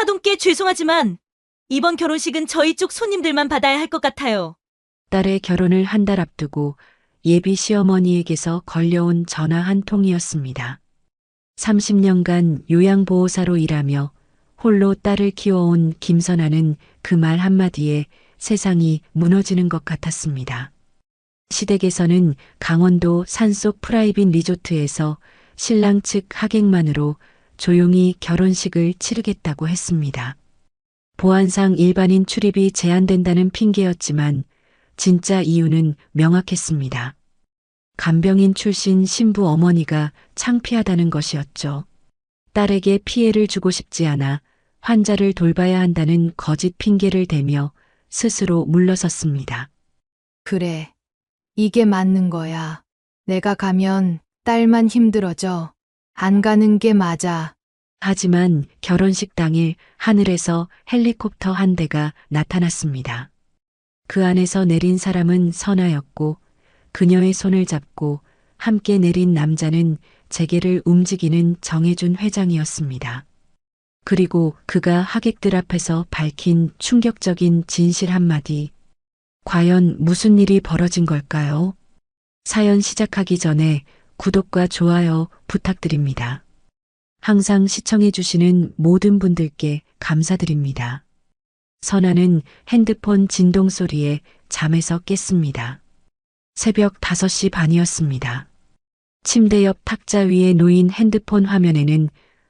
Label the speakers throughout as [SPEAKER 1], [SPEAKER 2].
[SPEAKER 1] 차동께 죄송하지만 이번 결혼식은 저희 쪽 손님들만 받아야 할 것 같아요.
[SPEAKER 2] 딸의 결혼을 한 달 앞두고 예비 시어머니에게서 걸려온 전화 한 통이었습니다. 30년간 요양보호사로 일하며 홀로 딸을 키워온 김선아는 그 말 한마디에 세상이 무너지는 것 같았습니다. 시댁에서는 강원도 산속 프라이빗 리조트에서 신랑 측 하객만으로 조용히 결혼식을 치르겠다고 했습니다. 보안상 일반인 출입이 제한된다는 핑계였지만 진짜 이유는 명확했습니다. 간병인 출신 신부 어머니가 창피하다는 것이었죠. 딸에게 피해를 주고 싶지 않아 환자를 돌봐야 한다는 거짓 핑계를 대며 스스로 물러섰습니다.
[SPEAKER 3] 그래. 이게 맞는 거야. 내가 가면 딸만 힘들어져. 안 가는 게 맞아.
[SPEAKER 2] 하지만 결혼식 당일 하늘에서 헬리콥터 한 대가 나타났습니다. 그 안에서 내린 사람은 선아였고 그녀의 손을 잡고 함께 내린 남자는 재계를 움직이는 정해준 회장이었습니다. 그리고 그가 하객들 앞에서 밝힌 충격적인 진실 한마디. 과연 무슨 일이 벌어진 걸까요? 사연 시작하기 전에 구독과 좋아요 부탁드립니다. 항상 시청해주시는 모든 분들께 감사드립니다. 선아는 핸드폰 진동 소리에 잠에서 깼습니다. 새벽 5시 반이었습니다. 침대 옆 탁자 위에 놓인 핸드폰 화면에는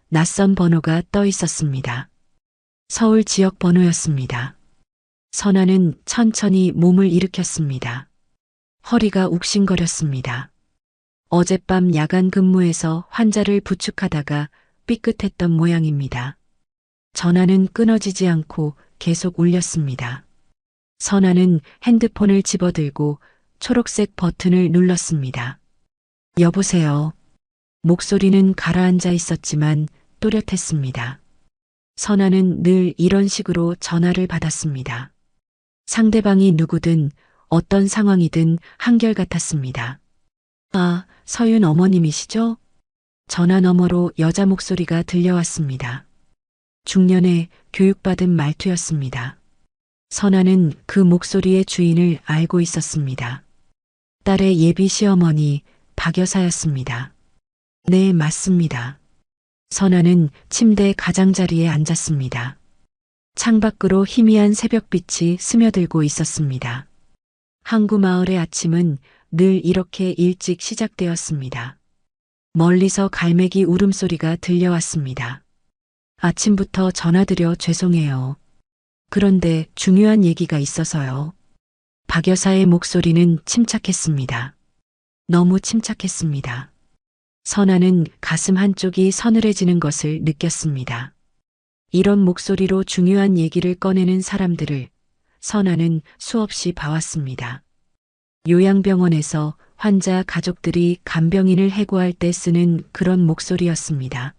[SPEAKER 2] 낯선 번호가 떠 있었습니다. 서울 지역 번호였습니다. 선아는 천천히 몸을 일으켰습니다. 허리가 욱신거렸습니다. 어젯밤 야간 근무에서 환자를 부축하다가 삐끗했던 모양입니다. 전화는 끊어지지 않고 계속 울렸습니다. 선아는 핸드폰을 집어들고 초록색 버튼을 눌렀습니다. 여보세요. 목소리는 가라앉아 있었지만 또렷했습니다. 선아는 늘 이런 식으로 전화를 받았습니다. 상대방이 누구든 어떤 상황이든 한결같았습니다. 아, 서윤 어머님이시죠? 전화 너머로 여자 목소리가 들려왔습니다. 중년의 교육받은 말투였습니다. 선아는 그 목소리의 주인을 알고 있었습니다. 딸의 예비 시어머니 박 여사였습니다. 네, 맞습니다. 선아는 침대 가장자리에 앉았습니다. 창밖으로 희미한 새벽빛이 스며들고 있었습니다. 항구 마을의 아침은 늘 이렇게 일찍 시작되었습니다. 멀리서 갈매기 울음소리가 들려왔습니다. 아침부터 전화드려 죄송해요. 그런데 중요한 얘기가 있어서요. 박 여사의 목소리는 침착했습니다. 너무 침착했습니다. 선아는 가슴 한쪽이 서늘해지는 것을 느꼈습니다. 이런 목소리로 중요한 얘기를 꺼내는 사람들을 선아는 수없이 봐왔습니다. 요양병원에서 환자 가족들이 간병인을 해고할 때 쓰는 그런 목소리였습니다.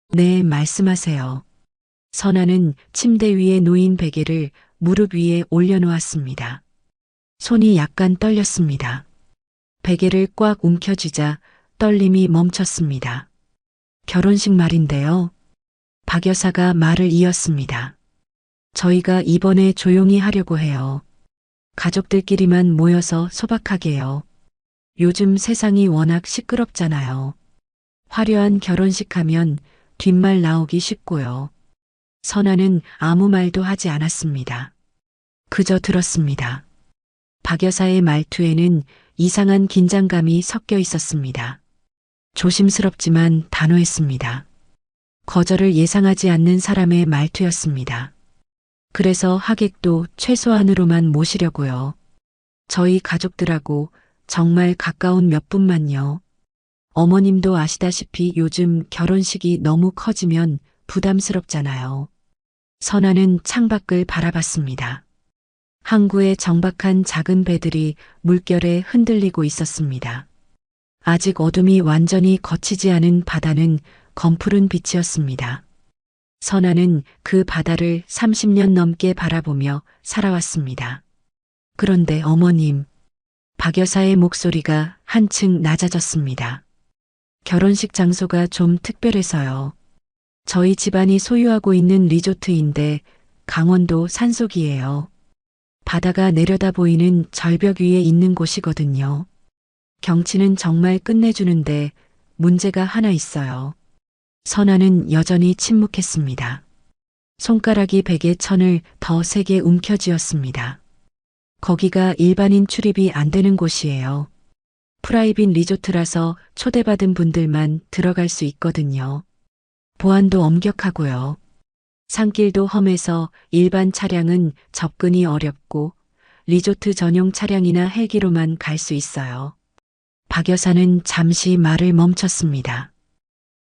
[SPEAKER 2] 네, 말씀하세요. 선아는 침대 위에 놓인 베개를 무릎 위에 올려놓았습니다. 손이 약간 떨렸습니다. 베개를 꽉 움켜쥐자 떨림이 멈췄습니다. 결혼식 말인데요. 박 여사가 말을 이었습니다. 저희가 이번에 조용히 하려고 해요. 가족들끼리만 모여서 소박하게요. 요즘 세상이 워낙 시끄럽잖아요. 화려한 결혼식 하면 뒷말 나오기 쉽고요. 선아는 아무 말도 하지 않았습니다. 그저 들었습니다. 박 여사의 말투에는 이상한 긴장감이 섞여 있었습니다. 조심스럽지만 단호했습니다. 거절을 예상하지 않는 사람의 말투였습니다. 그래서 하객도 최소한으로만 모시려고요. 저희 가족들하고 정말 가까운 몇 분만요. 어머님도 아시다시피 요즘 결혼식이 너무 커지면 부담스럽잖아요. 선아는 창밖을 바라봤습니다. 항구의 정박한 작은 배들이 물결에 흔들리고 있었습니다. 아직 어둠이 완전히 걷히지 않은 바다는 검푸른 빛이었습니다. 선아는 그 바다를 30년 넘게 바라보며 살아왔습니다. 그런데 어머님, 박 여사의 목소리가 한층 낮아졌습니다. 결혼식 장소가 좀 특별해서요. 저희 집안이 소유하고 있는 리조트인데 강원도 산속이에요. 바다가 내려다 보이는 절벽 위에 있는 곳이거든요. 경치는 정말 끝내주는데 문제가 하나 있어요. 선아는 여전히 침묵했습니다. 손가락이 베개 천을 더 세게 움켜쥐었습니다. 거기가 일반인 출입이 안 되는 곳이에요. 프라이빗 리조트라서 초대받은 분들만 들어갈 수 있거든요. 보안도 엄격하고요. 산길도 험해서 일반 차량은 접근이 어렵고 리조트 전용 차량이나 헬기로만 갈 수 있어요. 박 여사는 잠시 말을 멈췄습니다.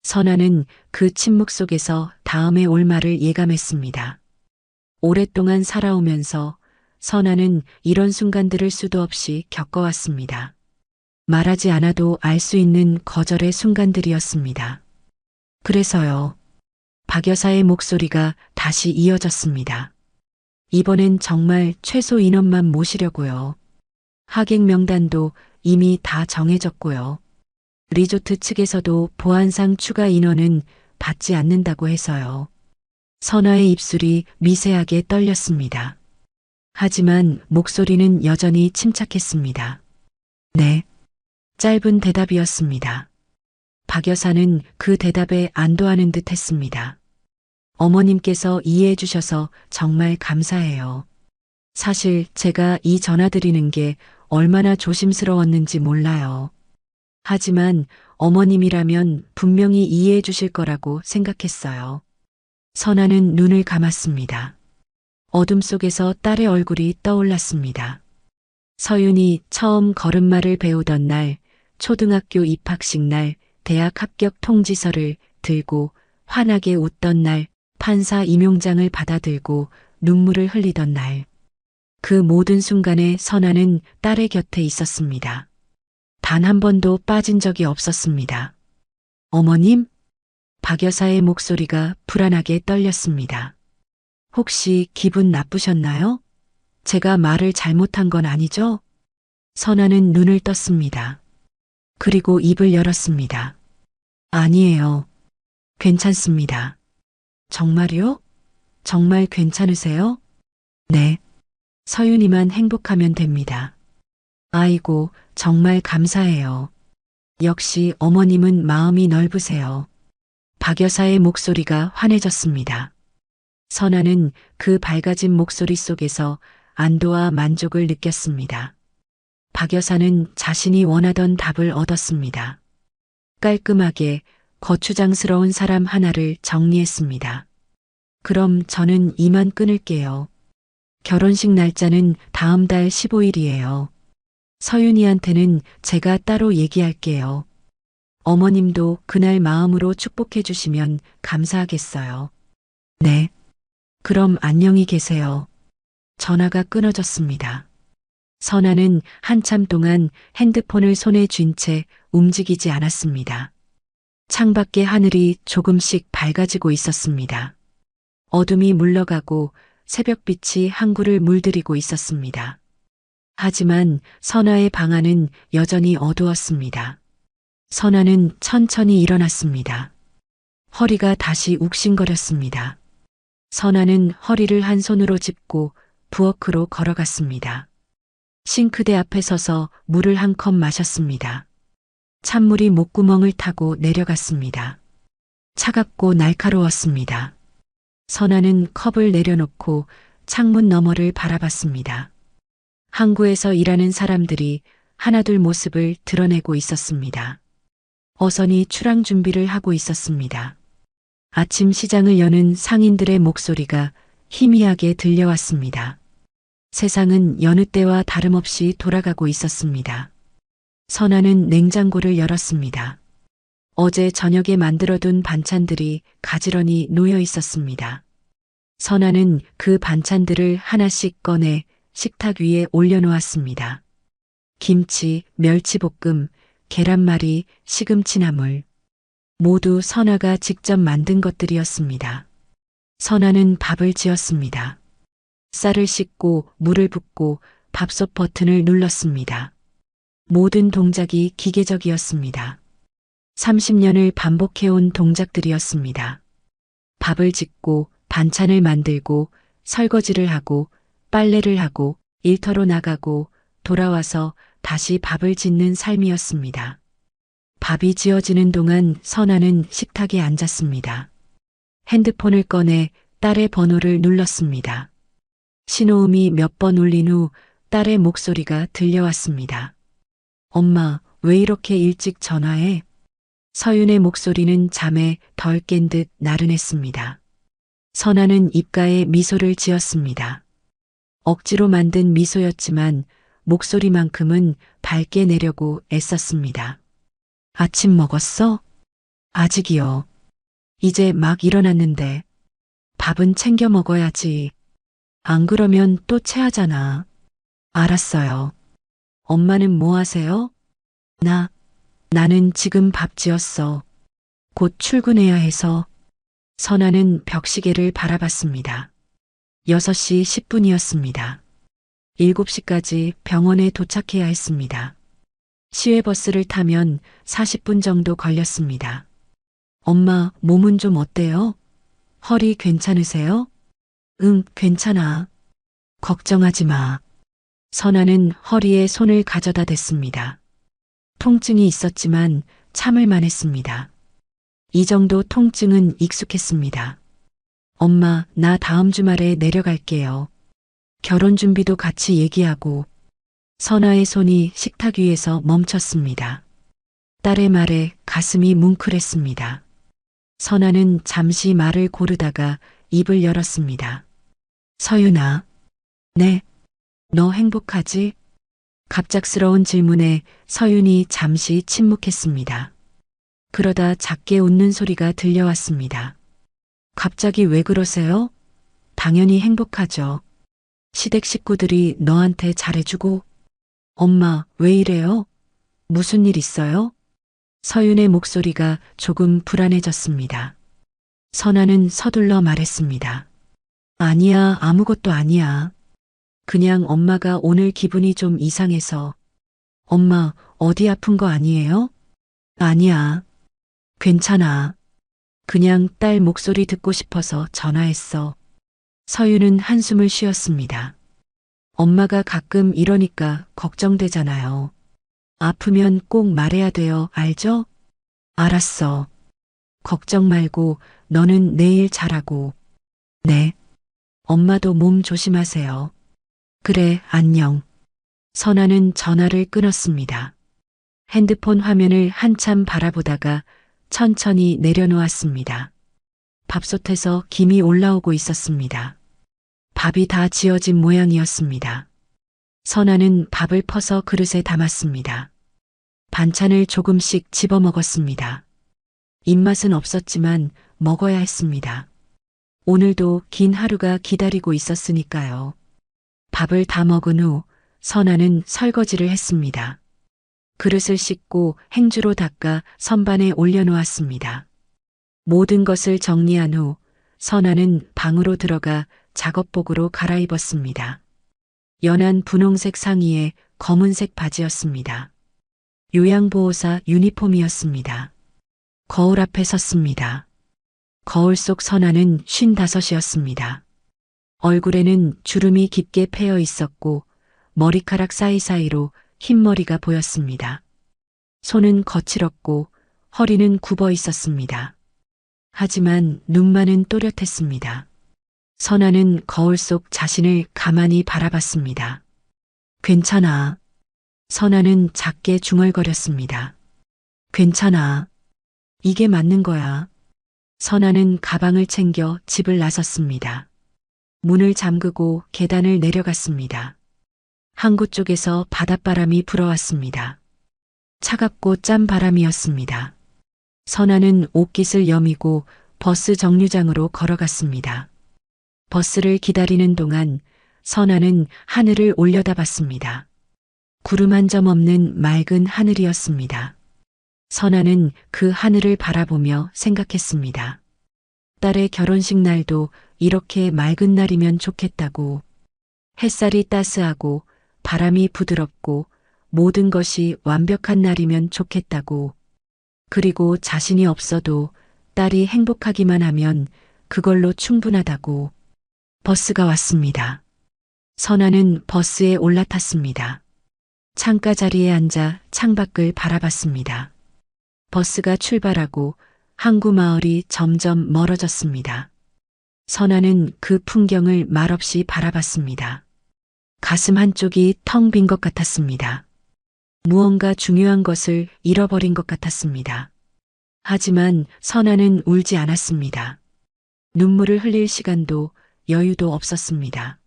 [SPEAKER 2] 선아는 그 침묵 속에서 다음에 올 말을 예감했습니다. 오랫동안 살아오면서 선아는 이런 순간들을 수도 없이 겪어왔습니다. 말하지 않아도 알 수 있는 거절의 순간들이었습니다. 그래서요. 박 여사의 목소리가 다시 이어졌습니다. 이번엔 정말 최소 인원만 모시려고요. 하객 명단도 이미 다 정해졌고요. 리조트 측에서도 보안상 추가 인원은 받지 않는다고 해서요. 선아의 입술이 미세하게 떨렸습니다. 하지만 목소리는 여전히 침착했습니다. 네. 짧은 대답이었습니다. 박 여사는 그 대답에 안도하는 듯 했습니다. 어머님께서 이해해 주셔서 정말 감사해요. 사실 제가 이 전화 드리는 게 얼마나 조심스러웠는지 몰라요. 하지만 어머님이라면 분명히 이해해 주실 거라고 생각했어요. 선아는 눈을 감았습니다. 어둠 속에서 딸의 얼굴이 떠올랐습니다. 서윤이 처음 걸음마를 배우던 날, 초등학교 입학식 날, 대학 합격 통지서를 들고 환하게 웃던 날, 판사 임용장을 받아들고 눈물을 흘리던 날. 그 모든 순간에 선아는 딸의 곁에 있었습니다. 단 한 번도 빠진 적이 없었습니다. 어머님? 박 여사의 목소리가 불안하게 떨렸습니다. 혹시 기분 나쁘셨나요? 제가 말을 잘못한 건 아니죠? 선아는 눈을 떴습니다. 그리고 입을 열었습니다. 아니에요. 괜찮습니다. 정말요? 정말 괜찮으세요? 네. 서윤이만 행복하면 됩니다. 아이고, 정말 감사해요. 역시 어머님은 마음이 넓으세요. 박 여사의 목소리가 환해졌습니다. 선아는 그 밝아진 목소리 속에서 안도와 만족을 느꼈습니다. 박 여사는 자신이 원하던 답을 얻었습니다. 깔끔하게 거추장스러운 사람 하나를 정리했습니다. 그럼 저는 이만 끊을게요. 결혼식 날짜는 다음 달 15일이에요. 서윤이한테는 제가 따로 얘기할게요. 어머님도 그날 마음으로 축복해 주시면 감사하겠어요. 네. 그럼 안녕히 계세요. 전화가 끊어졌습니다. 선아는 한참 동안 핸드폰을 손에 쥔 채 움직이지 않았습니다. 창밖의 하늘이 조금씩 밝아지고 있었습니다. 어둠이 물러가고 새벽빛이 항구를 물들이고 있었습니다. 하지만 선아의 방 안은 여전히 어두웠습니다. 선아는 천천히 일어났습니다. 허리가 다시 욱신거렸습니다. 선아는 허리를 한 손으로 짚고 부엌으로 걸어갔습니다. 싱크대 앞에 서서 물을 한 컵 마셨습니다. 찬물이 목구멍을 타고 내려갔습니다. 차갑고 날카로웠습니다. 선아는 컵을 내려놓고 창문 너머를 바라봤습니다. 항구에서 일하는 사람들이 하나둘 모습을 드러내고 있었습니다. 어선이 출항 준비를 하고 있었습니다. 아침 시장을 여는 상인들의 목소리가 희미하게 들려왔습니다. 세상은 여느 때와 다름없이 돌아가고 있었습니다. 선아는 냉장고를 열었습니다. 어제 저녁에 만들어둔 반찬들이 가지런히 놓여 있었습니다. 선아는 그 반찬들을 하나씩 꺼내 식탁 위에 올려놓았습니다. 김치, 멸치볶음, 계란말이, 시금치나물. 모두 선아가 직접 만든 것들이었습니다. 선아는 밥을 지었습니다. 쌀을 씻고 물을 붓고 밥솥 버튼을 눌렀습니다. 모든 동작이 기계적이었습니다. 30년을 반복해온 동작들이었습니다. 밥을 짓고 반찬을 만들고 설거지를 하고 빨래를 하고 일터로 나가고 돌아와서 다시 밥을 짓는 삶이었습니다. 밥이 지어지는 동안 선아는 식탁에 앉았습니다. 핸드폰을 꺼내 딸의 번호를 눌렀습니다. 신호음이 몇 번 울린 후 딸의 목소리가 들려왔습니다. 엄마, 왜 이렇게 일찍 전화해? 서윤의 목소리는 잠에 덜 깬 듯 나른했습니다. 선아는 입가에 미소를 지었습니다. 억지로 만든 미소였지만 목소리만큼은 밝게 내려고 애썼습니다. 아침 먹었어? 아직이요. 이제 막 일어났는데. 밥은 챙겨 먹어야지. 안 그러면 또 체하잖아. 알았어요. 엄마는 뭐 하세요? 나는 지금 밥 지었어. 곧 출근해야 해서. 선아는 벽시계를 바라봤습니다. 6시 10분이었습니다. 7시까지 병원에 도착해야 했습니다. 시외버스를 타면 40분 정도 걸렸습니다. 엄마, 몸은 좀 어때요? 허리 괜찮으세요? 응, 괜찮아. 걱정하지 마. 선아는 허리에 손을 가져다 댔습니다. 통증이 있었지만 참을만 했습니다. 이 정도 통증은 익숙했습니다. 엄마, 나 다음 주말에 내려갈게요. 결혼 준비도 같이 얘기하고. 선아의 손이 식탁 위에서 멈췄습니다. 딸의 말에 가슴이 뭉클했습니다. 선아는 잠시 말을 고르다가 입을 열었습니다. 서윤아. 네. 너 행복하지? 갑작스러운 질문에 서윤이 잠시 침묵했습니다. 그러다 작게 웃는 소리가 들려왔습니다. 갑자기 왜 그러세요? 당연히 행복하죠. 시댁 식구들이 너한테 잘해주고. 엄마, 왜 이래요? 무슨 일 있어요? 서윤의 목소리가 조금 불안해졌습니다. 선아는 서둘러 말했습니다. 아니야, 아무것도 아니야. 그냥 엄마가 오늘 기분이 좀 이상해서. 엄마, 어디 아픈 거 아니에요? 아니야. 괜찮아. 그냥 딸 목소리 듣고 싶어서 전화했어. 서윤은 한숨을 쉬었습니다. 엄마가 가끔 이러니까 걱정되잖아요. 아프면 꼭 말해야 돼요, 알죠? 알았어. 걱정 말고 너는 내일 잘하고. 네. 엄마도 몸 조심하세요. 그래, 안녕. 선아는 전화를 끊었습니다. 핸드폰 화면을 한참 바라보다가 천천히 내려놓았습니다. 밥솥에서 김이 올라오고 있었습니다. 밥이 다 지어진 모양이었습니다. 선아는 밥을 퍼서 그릇에 담았습니다. 반찬을 조금씩 집어 먹었습니다. 입맛은 없었지만 먹어야 했습니다. 오늘도 긴 하루가 기다리고 있었으니까요. 밥을 다 먹은 후 선아는 설거지를 했습니다. 그릇을 씻고 행주로 닦아 선반에 올려놓았습니다. 모든 것을 정리한 후 선아는 방으로 들어가 작업복으로 갈아입었습니다. 연한 분홍색 상의에 검은색 바지였습니다. 요양보호사 유니폼이었습니다. 거울 앞에 섰습니다. 거울 속 선아는 55이었습니다. 얼굴에는 주름이 깊게 패여 있었고 머리카락 사이사이로 흰머리가 보였습니다. 손은 거칠었고 허리는 굽어 있었습니다. 하지만 눈만은 또렷했습니다. 선아는 거울 속 자신을 가만히 바라봤습니다. 괜찮아. 선아는 작게 중얼거렸습니다. 괜찮아. 이게 맞는 거야. 선아는 가방을 챙겨 집을 나섰습니다. 문을 잠그고 계단을 내려갔습니다. 항구 쪽에서 바닷바람이 불어왔습니다. 차갑고 짠 바람이었습니다. 선아는 옷깃을 여미고 버스 정류장으로 걸어갔습니다. 버스를 기다리는 동안 선아는 하늘을 올려다봤습니다. 구름 한 점 없는 맑은 하늘이었습니다. 선아는 그 하늘을 바라보며 생각했습니다. 딸의 결혼식 날도 이렇게 맑은 날이면 좋겠다고. 햇살이 따스하고 바람이 부드럽고 모든 것이 완벽한 날이면 좋겠다고. 그리고 자신이 없어도 딸이 행복하기만 하면 그걸로 충분하다고. 버스가 왔습니다. 선아는 버스에 올라탔습니다. 창가 자리에 앉아 창밖을 바라봤습니다. 버스가 출발하고 항구 마을이 점점 멀어졌습니다. 선아는 그 풍경을 말없이 바라봤습니다. 가슴 한쪽이 텅 빈 것 같았습니다. 무언가 중요한 것을 잃어버린 것 같았습니다. 하지만 선아는 울지 않았습니다. 눈물을 흘릴 시간도 여유도 없었습니다.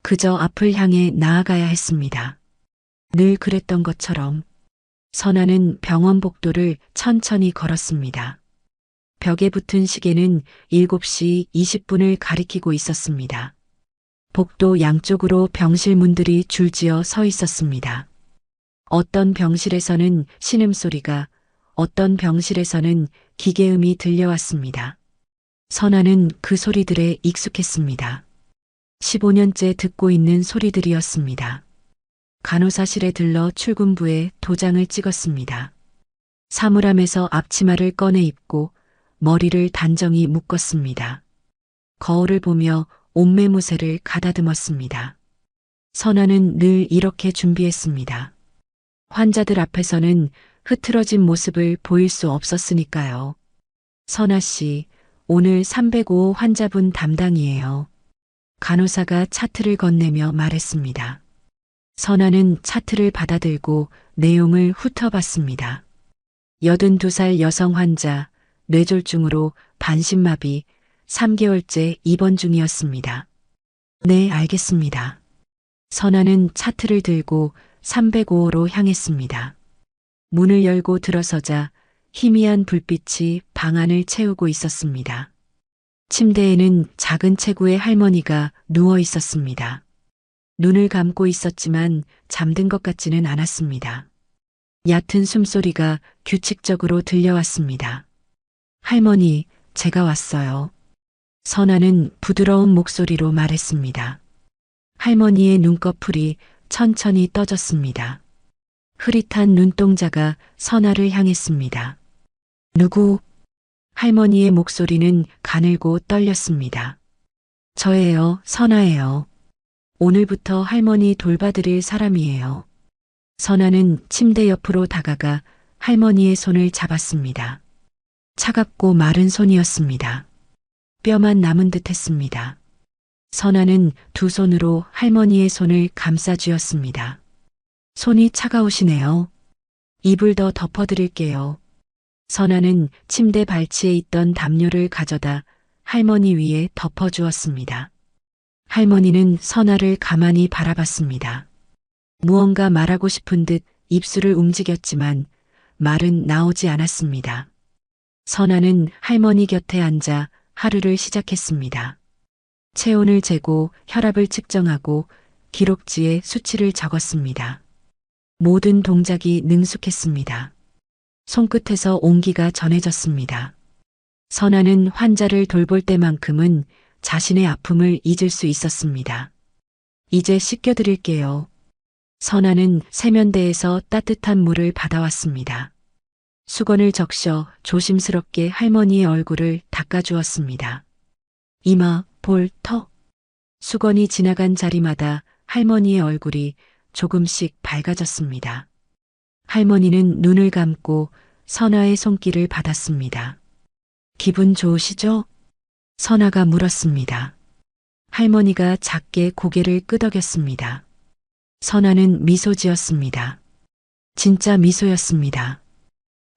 [SPEAKER 2] 그저 앞을 향해 나아가야 했습니다. 늘 그랬던 것처럼 선아는 병원 복도를 천천히 걸었습니다. 벽에 붙은 시계는 7시 20분을 가리키고 있었습니다. 복도 양쪽으로 병실 문들이 줄지어 서 있었습니다. 어떤 병실에서는 신음소리가, 어떤 병실에서는 기계음이 들려왔습니다. 선아는 그 소리들에 익숙했습니다. 15년째 듣고 있는 소리들이었습니다. 간호사실에 들러 출근부에 도장을 찍었습니다. 사물함에서 앞치마를 꺼내 입고 머리를 단정히 묶었습니다. 거울을 보며 옷매무새를 가다듬었습니다. 선아는 늘 이렇게 준비했습니다. 환자들 앞에서는 흐트러진 모습을 보일 수 없었으니까요. 선아 씨, 오늘 305 환자분 담당이에요. 간호사가 차트를 건네며 말했습니다. 선아는 차트를 받아들고 내용을 훑어봤습니다. 82살 여성 환자, 뇌졸중으로 반신마비, 3개월째 입원 중이었습니다. 네, 알겠습니다. 선아는 차트를 들고 305호로 향했습니다. 문을 열고 들어서자 희미한 불빛이 방 안을 채우고 있었습니다. 침대에는 작은 체구의 할머니가 누워 있었습니다. 눈을 감고 있었지만 잠든 것 같지는 않았습니다. 얕은 숨소리가 규칙적으로 들려왔습니다. 할머니, 제가 왔어요. 선아는 부드러운 목소리로 말했습니다. 할머니의 눈꺼풀이 천천히 떠졌습니다. 흐릿한 눈동자가 선아를 향했습니다. 누구? 할머니의 목소리는 가늘고 떨렸습니다. 저예요, 선아예요. 오늘부터 할머니 돌봐드릴 사람이에요. 선아는 침대 옆으로 다가가 할머니의 손을 잡았습니다. 차갑고 마른 손이었습니다. 뼈만 남은 듯 했습니다. 선아는 두 손으로 할머니의 손을 감싸 쥐었습니다. 손이 차가우시네요. 이불 더 덮어드릴게요. 선아는 침대 발치에 있던 담요를 가져다 할머니 위에 덮어주었습니다. 할머니는 선아를 가만히 바라봤습니다. 무언가 말하고 싶은 듯 입술을 움직였지만 말은 나오지 않았습니다. 선아는 할머니 곁에 앉아 하루를 시작했습니다. 체온을 재고 혈압을 측정하고 기록지에 수치를 적었습니다. 모든 동작이 능숙했습니다. 손끝에서 온기가 전해졌습니다. 선아는 환자를 돌볼 때만큼은 자신의 아픔을 잊을 수 있었습니다. 이제 씻겨드릴게요. 선아는 세면대에서 따뜻한 물을 받아왔습니다. 수건을 적셔 조심스럽게 할머니의 얼굴을 닦아주었습니다. 이마, 볼, 턱. 수건이 지나간 자리마다 할머니의 얼굴이 조금씩 밝아졌습니다. 할머니는 눈을 감고 선아의 손길을 받았습니다. 기분 좋으시죠? 선아가 물었습니다. 할머니가 작게 고개를 끄덕였습니다. 선아는 미소 지었습니다. 진짜 미소였습니다.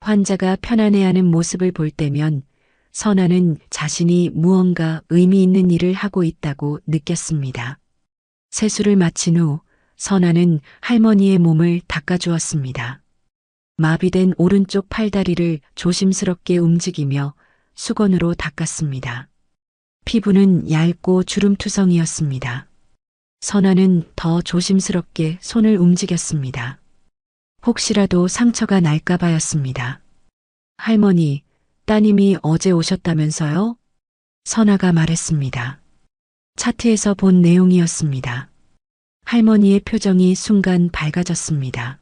[SPEAKER 2] 환자가 편안해하는 모습을 볼 때면 선아는 자신이 무언가 의미 있는 일을 하고 있다고 느꼈습니다. 세수를 마친 후 선아는 할머니의 몸을 닦아주었습니다. 마비된 오른쪽 팔다리를 조심스럽게 움직이며 수건으로 닦았습니다. 피부는 얇고 주름투성이었습니다. 선아는 더 조심스럽게 손을 움직였습니다. 혹시라도 상처가 날까봐였습니다. 할머니, 따님이 어제 오셨다면서요? 선아가 말했습니다. 차트에서 본 내용이었습니다. 할머니의 표정이 순간 밝아졌습니다.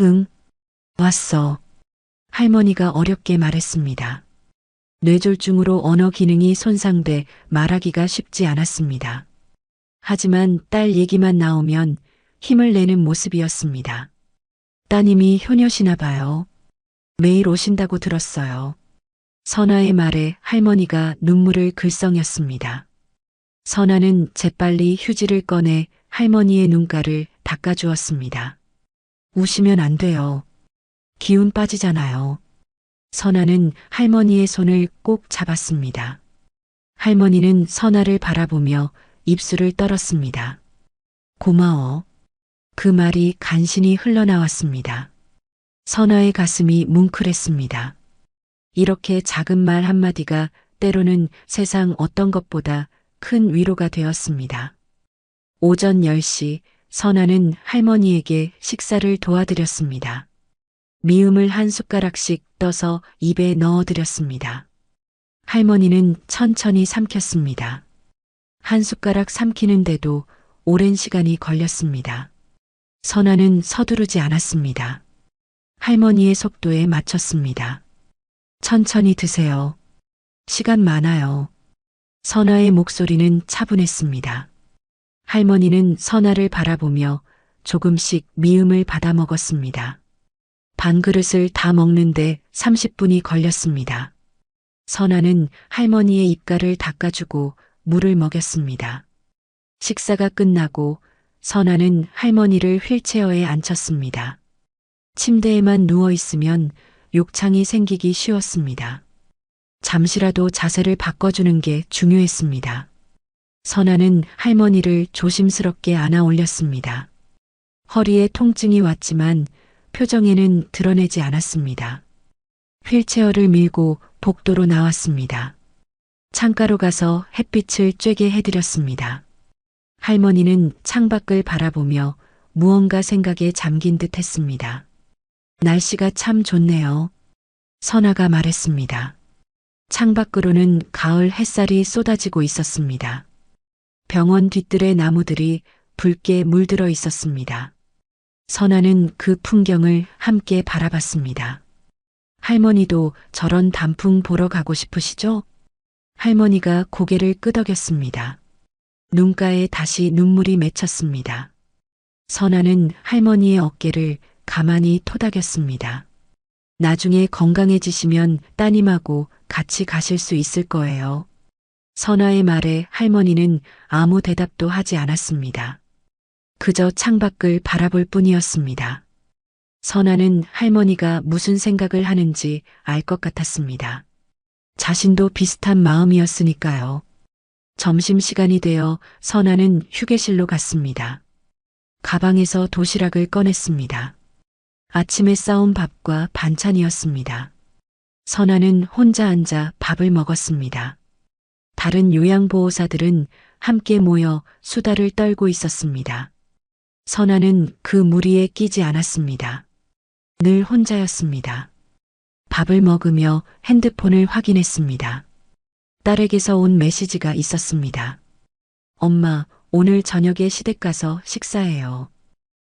[SPEAKER 2] 응, 왔어. 할머니가 어렵게 말했습니다. 뇌졸중으로 언어 기능이 손상돼 말하기가 쉽지 않았습니다. 하지만 딸 얘기만 나오면 힘을 내는 모습이었습니다. 따님이 효녀시나 봐요. 매일 오신다고 들었어요. 선아의 말에 할머니가 눈물을 글썽였습니다. 선아는 재빨리 휴지를 꺼내 할머니의 눈가를 닦아주었습니다. 우시면 안 돼요. 기운 빠지잖아요. 선아는 할머니의 손을 꼭 잡았습니다. 할머니는 선아를 바라보며 입술을 떨었습니다. 고마워. 그 말이 간신히 흘러나왔습니다. 선아의 가슴이 뭉클했습니다. 이렇게 작은 말 한마디가 때로는 세상 어떤 것보다 큰 위로가 되었습니다. 오전 10시 선아는 할머니에게 식사를 도와드렸습니다. 미음을 한 숟가락씩 떠서 입에 넣어드렸습니다. 할머니는 천천히 삼켰습니다. 한 숟가락 삼키는데도 오랜 시간이 걸렸습니다. 선아는 서두르지 않았습니다. 할머니의 속도에 맞췄습니다. 천천히 드세요. 시간 많아요. 선아의 목소리는 차분했습니다. 할머니는 선아를 바라보며 조금씩 미음을 받아 먹었습니다. 반 그릇을 다 먹는데 30분이 걸렸습니다. 선아는 할머니의 입가를 닦아주고 물을 먹였습니다. 식사가 끝나고 선아는 할머니를 휠체어에 앉혔습니다. 침대에만 누워 있으면 욕창이 생기기 쉬웠습니다. 잠시라도 자세를 바꿔주는 게 중요했습니다. 선아는 할머니를 조심스럽게 안아 올렸습니다. 허리에 통증이 왔지만 표정에는 드러내지 않았습니다. 휠체어를 밀고 복도로 나왔습니다. 창가로 가서 햇빛을 쬐게 해드렸습니다. 할머니는 창밖을 바라보며 무언가 생각에 잠긴 듯 했습니다. 날씨가 참 좋네요. 선아가 말했습니다. 창밖으로는 가을 햇살이 쏟아지고 있었습니다. 병원 뒤뜰의 나무들이 붉게 물들어 있었습니다. 선아는 그 풍경을 함께 바라봤습니다. 할머니도 저런 단풍 보러 가고 싶으시죠? 할머니가 고개를 끄덕였습니다. 눈가에 다시 눈물이 맺혔습니다. 선아는 할머니의 어깨를 가만히 토닥였습니다. 나중에 건강해지시면 따님하고 같이 가실 수 있을 거예요. 선아의 말에 할머니는 아무 대답도 하지 않았습니다. 그저 창밖을 바라볼 뿐이었습니다. 선아는 할머니가 무슨 생각을 하는지 알 것 같았습니다. 자신도 비슷한 마음이었으니까요. 점심시간이 되어 선아는 휴게실로 갔습니다. 가방에서 도시락을 꺼냈습니다. 아침에 싸온 밥과 반찬이었습니다. 선아는 혼자 앉아 밥을 먹었습니다. 다른 요양보호사들은 함께 모여 수다를 떨고 있었습니다. 선아는 그 무리에 끼지 않았습니다. 늘 혼자였습니다. 밥을 먹으며 핸드폰을 확인했습니다. 딸에게서 온 메시지가 있었습니다. 엄마, 오늘 저녁에 시댁 가서 식사해요.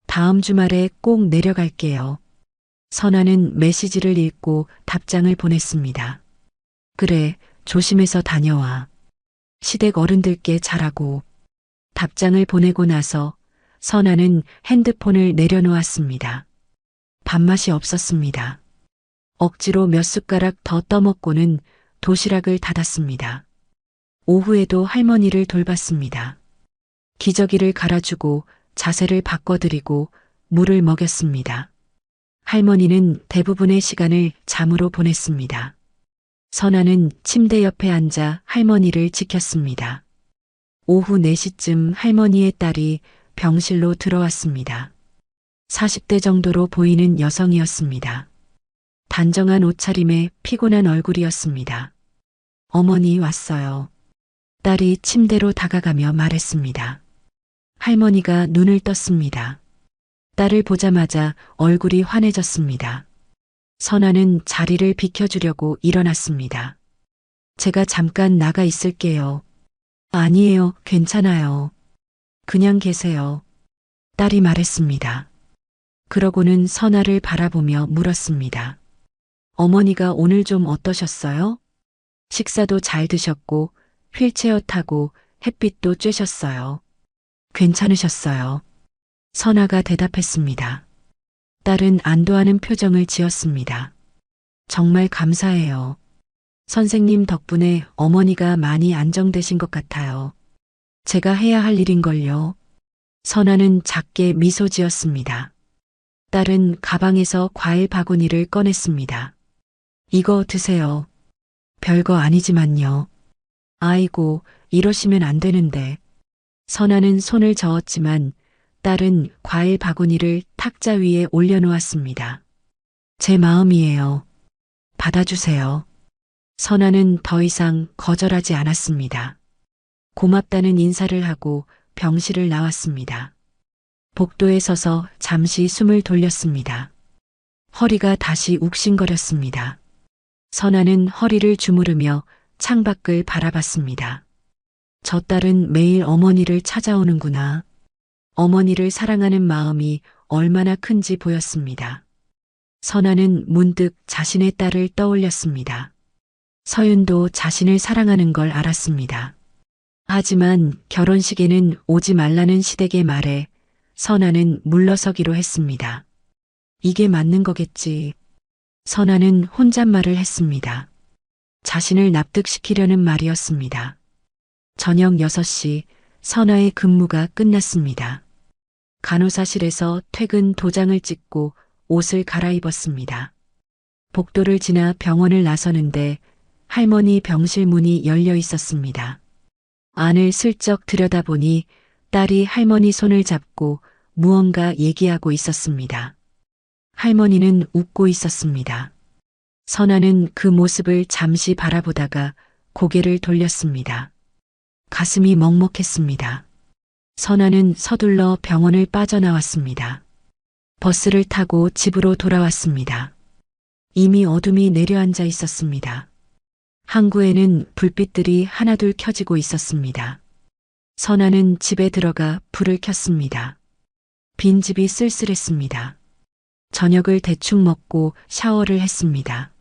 [SPEAKER 2] 다음 주말에 꼭 내려갈게요. 선아는 메시지를 읽고 답장을 보냈습니다. 그래, 조심해서 다녀와. 시댁 어른들께 잘하고. 답장을 보내고 나서 선아는 핸드폰을 내려놓았습니다. 밥맛이 없었습니다. 억지로 몇 숟가락 더 떠먹고는 도시락을 닫았습니다. 오후에도 할머니를 돌봤습니다. 기저귀를 갈아주고 자세를 바꿔드리고 물을 먹였습니다. 할머니는 대부분의 시간을 잠으로 보냈습니다. 선아는 침대 옆에 앉아 할머니를 지켰습니다. 오후 4시쯤 할머니의 딸이 병실로 들어왔습니다. 40대 정도로 보이는 여성이었습니다. 단정한 옷차림에 피곤한 얼굴이었습니다. 어머니 왔어요. 딸이 침대로 다가가며 말했습니다. 할머니가 눈을 떴습니다. 딸을 보자마자 얼굴이 환해졌습니다. 선아는 자리를 비켜주려고 일어났습니다. 제가 잠깐 나가 있을게요. 아니에요, 괜찮아요. 그냥 계세요. 딸이 말했습니다. 그러고는 선아를 바라보며 물었습니다. 어머니가 오늘 좀 어떠셨어요? 식사도 잘 드셨고 휠체어 타고 햇빛도 쬐셨어요. 괜찮으셨어요. 선아가 대답했습니다. 딸은 안도하는 표정을 지었습니다. 정말 감사해요. 선생님 덕분에 어머니가 많이 안정되신 것 같아요. 제가 해야 할 일인걸요. 선아는 작게 미소 지었습니다. 딸은 가방에서 과일 바구니를 꺼냈습니다. 이거 드세요. 별거 아니지만요. 아이고, 이러시면 안 되는데. 선아는 손을 저었지만 딸은 과일 바구니를 탁자 위에 올려놓았습니다. 제 마음이에요. 받아주세요. 선아는 더 이상 거절하지 않았습니다. 고맙다는 인사를 하고 병실을 나왔습니다. 복도에 서서 잠시 숨을 돌렸습니다. 허리가 다시 욱신거렸습니다. 선아는 허리를 주무르며 창밖을 바라봤습니다. 저 딸은 매일 어머니를 찾아오는구나. 어머니를 사랑하는 마음이 얼마나 큰지 보였습니다. 선아는 문득 자신의 딸을 떠올렸습니다. 서윤도 자신을 사랑하는 걸 알았습니다. 하지만 결혼식에는 오지 말라는 시댁의 말에 선아는 물러서기로 했습니다. 이게 맞는 거겠지. 선아는 혼잣말을 했습니다. 자신을 납득시키려는 말이었습니다. 저녁 6시 선아의 근무가 끝났습니다. 간호사실에서 퇴근 도장을 찍고 옷을 갈아입었습니다. 복도를 지나 병원을 나서는데 할머니 병실 문이 열려 있었습니다. 안을 슬쩍 들여다보니 딸이 할머니 손을 잡고 무언가 얘기하고 있었습니다. 할머니는 웃고 있었습니다. 선아는 그 모습을 잠시 바라보다가 고개를 돌렸습니다. 가슴이 먹먹했습니다. 선아는 서둘러 병원을 빠져나왔습니다. 버스를 타고 집으로 돌아왔습니다. 이미 어둠이 내려앉아 있었습니다. 항구에는 불빛들이 하나둘 켜지고 있었습니다. 선아는 집에 들어가 불을 켰습니다. 빈집이 쓸쓸했습니다. 저녁을 대충 먹고 샤워를 했습니다.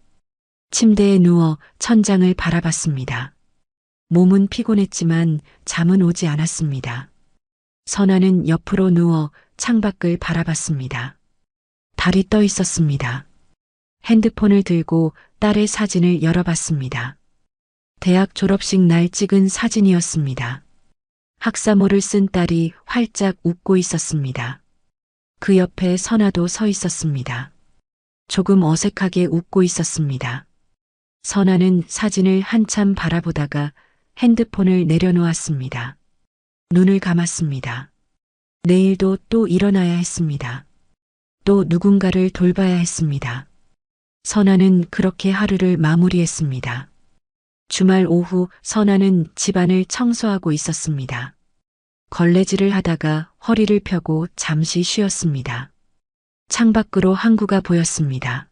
[SPEAKER 2] 침대에 누워 천장을 바라봤습니다. 몸은 피곤했지만 잠은 오지 않았습니다. 선아는 옆으로 누워 창밖을 바라봤습니다. 달이 떠 있었습니다. 핸드폰을 들고 딸의 사진을 열어봤습니다. 대학 졸업식 날 찍은 사진이었습니다. 학사모를 쓴 딸이 활짝 웃고 있었습니다. 그 옆에 선아도 서 있었습니다. 조금 어색하게 웃고 있었습니다. 선아는 사진을 한참 바라보다가 핸드폰을 내려놓았습니다. 눈을 감았습니다. 내일도 또 일어나야 했습니다. 또 누군가를 돌봐야 했습니다. 선아는 그렇게 하루를 마무리했습니다. 주말 오후 선아는 집안을 청소하고 있었습니다. 걸레질을 하다가 허리를 펴고 잠시 쉬었습니다. 창밖으로 항구가 보였습니다.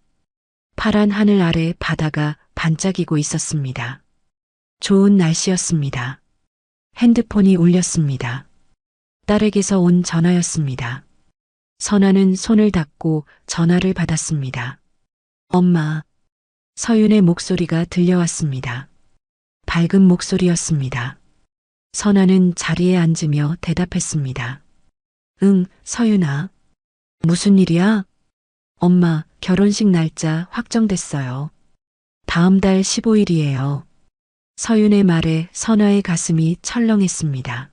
[SPEAKER 2] 파란 하늘 아래 바다가 반짝이고 있었습니다. 좋은 날씨였습니다. 핸드폰이 울렸습니다. 딸에게서 온 전화였습니다. 선아는 손을 닫고 전화를 받았습니다. 엄마. 서윤의 목소리가 들려왔습니다. 밝은 목소리였습니다. 선아는 자리에 앉으며 대답했습니다. 응, 서윤아. 무슨 일이야? 엄마, 결혼식 날짜 확정됐어요. 다음 달 15일이에요. 서윤의 말에 선아의 가슴이 철렁했습니다.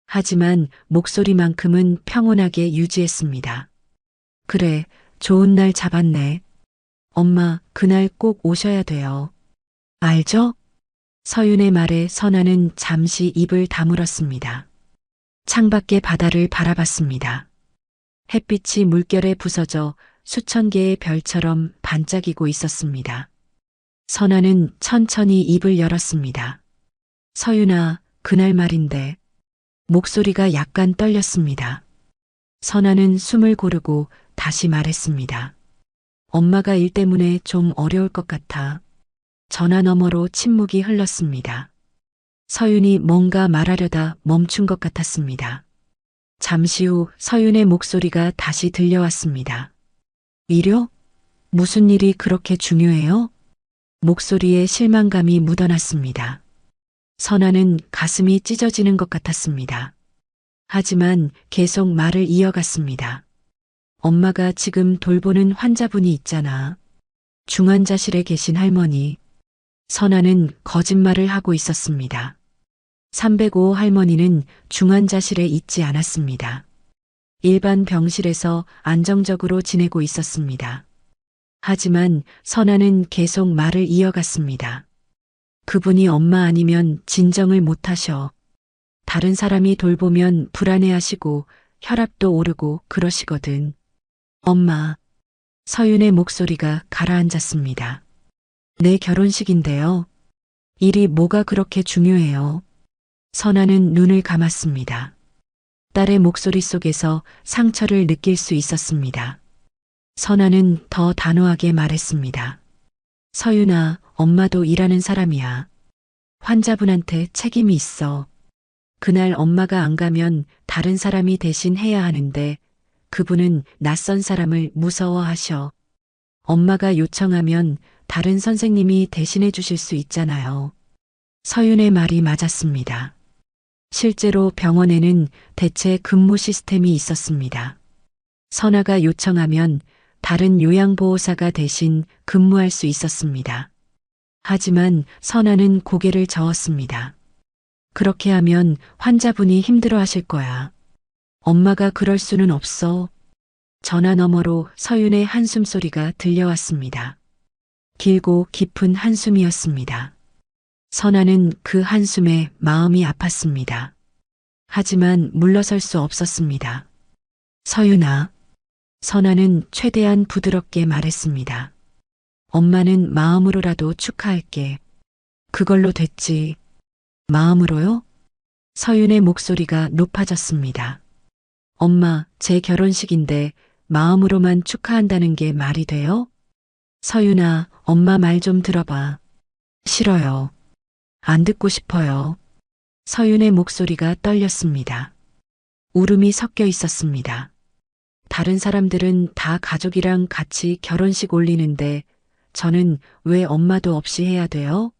[SPEAKER 2] 하지만 목소리만큼은 평온하게 유지했습니다. 그래, 좋은 날 잡았네. 엄마, 그날 꼭 오셔야 돼요. 알죠? 서윤의 말에 선아는 잠시 입을 다물었습니다. 창밖의 바다를 바라봤습니다. 햇빛이 물결에 부서져 수천 개의 별처럼 반짝이고 있었습니다. 선아는 천천히 입을 열었습니다. 서윤아, 그날 말인데. 목소리가 약간 떨렸습니다. 선아는 숨을 고르고 다시 말했습니다. 엄마가 일 때문에 좀 어려울 것 같아. 전화 너머로 침묵이 흘렀습니다. 서윤이 뭔가 말하려다 멈춘 것 같았습니다. 잠시 후 서윤의 목소리가 다시 들려왔습니다. 위로? 무슨 일이 그렇게 중요해요? 목소리에 실망감이 묻어났습니다. 선아는 가슴이 찢어지는 것 같았습니다. 하지만 계속 말을 이어갔습니다. 엄마가 지금 돌보는 환자분이 있잖아. 중환자실에 계신 할머니. 선아는 거짓말을 하고 있었습니다. 305 할머니는 중환자실에 있지 않았습니다. 일반 병실에서 안정적으로 지내고 있었습니다. 하지만 선아는 계속 말을 이어갔습니다. 그분이 엄마 아니면 진정을 못하셔. 다른 사람이 돌보면 불안해하시고 혈압도 오르고 그러시거든. 엄마. 서윤의 목소리가 가라앉았습니다. 내 결혼식인데요. 일이 뭐가 그렇게 중요해요? 선아는 눈을 감았습니다. 딸의 목소리 속에서 상처를 느낄 수 있었습니다. 선아는 더 단호하게 말했습니다. 서윤아, 엄마도 일하는 사람이야. 환자분한테 책임이 있어. 그날 엄마가 안 가면 다른 사람이 대신 해야 하는데 그분은 낯선 사람을 무서워하셔. 엄마가 요청하면 다른 선생님이 대신해 주실 수 있잖아요. 서윤의 말이 맞았습니다. 실제로 병원에는 대체 근무 시스템이 있었습니다. 선아가 요청하면 다른 요양보호사가 대신 근무할 수 있었습니다. 하지만 선아는 고개를 저었습니다. 그렇게 하면 환자분이 힘들어 하실 거야. 엄마가 그럴 수는 없어. 전화 너머로 서윤의 한숨 소리가 들려왔습니다. 길고 깊은 한숨이었습니다. 선아는 그 한숨에 마음이 아팠습니다. 하지만 물러설 수 없었습니다. 서윤아. 선아는 최대한 부드럽게 말했습니다. 엄마는 마음으로라도 축하할게. 그걸로 됐지. 마음으로요? 서윤의 목소리가 높아졌습니다. 엄마, 제 결혼식인데 마음으로만 축하한다는 게 말이 돼요? 서윤아, 엄마 말 좀 들어봐. 싫어요. 안 듣고 싶어요. 서윤의 목소리가 떨렸습니다. 울음이 섞여 있었습니다. 다른 사람들은 다 가족이랑 같이 결혼식 올리는데 저는 왜 엄마도 없이 해야 돼요?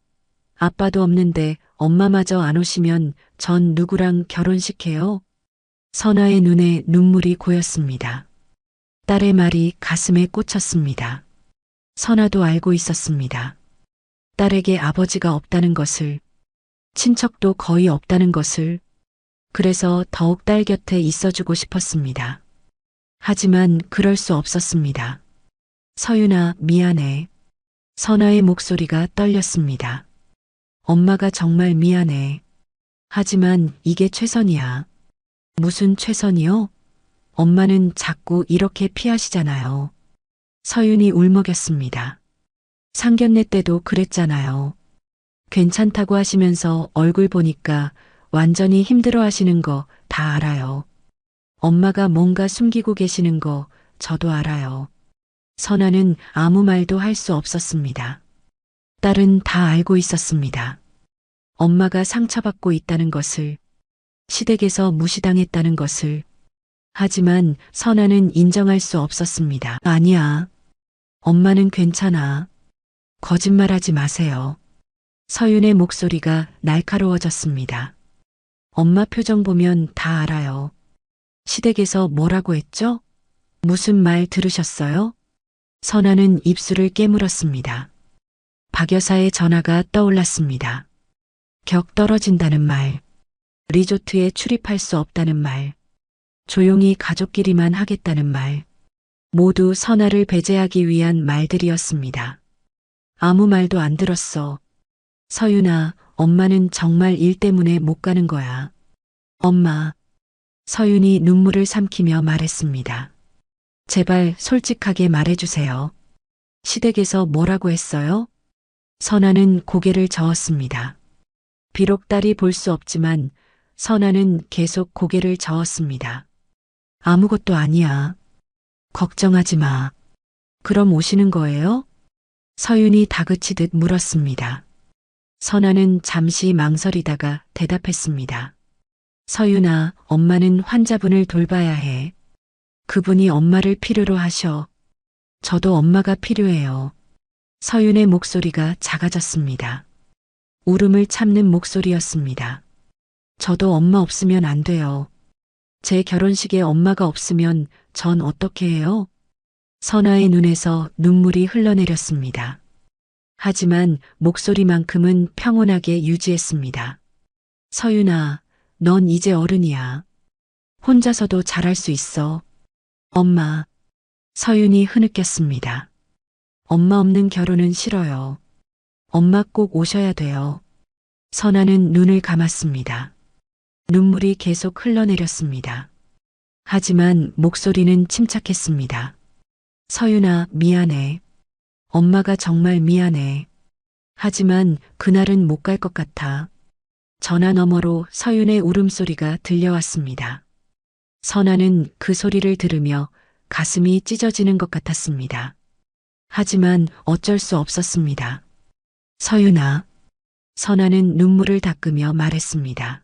[SPEAKER 2] 아빠도 없는데 엄마마저 안 오시면 전 누구랑 결혼식해요? 선아의 눈에 눈물이 고였습니다. 딸의 말이 가슴에 꽂혔습니다. 선아도 알고 있었습니다. 딸에게 아버지가 없다는 것을, 친척도 거의 없다는 것을, 그래서 더욱 딸 곁에 있어주고 싶었습니다. 하지만 그럴 수 없었습니다. 서윤아, 미안해. 선아의 목소리가 떨렸습니다. 엄마가 정말 미안해. 하지만 이게 최선이야. 무슨 최선이요? 엄마는 자꾸 이렇게 피하시잖아요. 서윤이 울먹였습니다. 상견례 때도 그랬잖아요. 괜찮다고 하시면서 얼굴 보니까 완전히 힘들어 하시는 거 다 알아요. 엄마가 뭔가 숨기고 계시는 거 저도 알아요. 선아는 아무 말도 할 수 없었습니다. 딸은 다 알고 있었습니다. 엄마가 상처받고 있다는 것을, 시댁에서 무시당했다는 것을. 하지만 선아는 인정할 수 없었습니다. 아니야. 엄마는 괜찮아. 거짓말하지 마세요. 서윤의 목소리가 날카로워졌습니다. 엄마 표정 보면 다 알아요. 시댁에서 뭐라고 했죠? 무슨 말 들으셨어요? 선아는 입술을 깨물었습니다. 박 여사의 전화가 떠올랐습니다. 격 떨어진다는 말, 리조트에 출입할 수 없다는 말, 조용히 가족끼리만 하겠다는 말, 모두 선아를 배제하기 위한 말들이었습니다. 아무 말도 안 들었어. 서윤아, 엄마는 정말 일 때문에 못 가는 거야. 엄마. 서윤이 눈물을 삼키며 말했습니다. 제발 솔직하게 말해주세요. 시댁에서 뭐라고 했어요? 선아는 고개를 저었습니다. 비록 딸이 볼 수 없지만 선아는 계속 고개를 저었습니다. 아무것도 아니야. 걱정하지 마. 그럼 오시는 거예요? 서윤이 다그치듯 물었습니다. 선아는 잠시 망설이다가 대답했습니다. 서윤아, 엄마는 환자분을 돌봐야 해. 그분이 엄마를 필요로 하셔. 저도 엄마가 필요해요. 서윤의 목소리가 작아졌습니다. 울음을 참는 목소리였습니다. 저도 엄마 없으면 안 돼요. 제 결혼식에 엄마가 없으면 전 어떻게 해요? 선아의 눈에서 눈물이 흘러내렸습니다. 하지만 목소리만큼은 평온하게 유지했습니다. 서윤아, 넌 이제 어른이야. 혼자서도 잘할 수 있어. 엄마. 서윤이 흐느꼈습니다. 엄마 없는 결혼은 싫어요. 엄마 꼭 오셔야 돼요. 선아는 눈을 감았습니다. 눈물이 계속 흘러내렸습니다. 하지만 목소리는 침착했습니다. 서윤아, 미안해. 엄마가 정말 미안해. 하지만 그날은 못 갈 것 같아. 전화 너머로 서윤의 울음소리가 들려왔습니다. 선아는 그 소리를 들으며 가슴이 찢어지는 것 같았습니다. 하지만 어쩔 수 없었습니다. 서윤아. 선아는 눈물을 닦으며 말했습니다.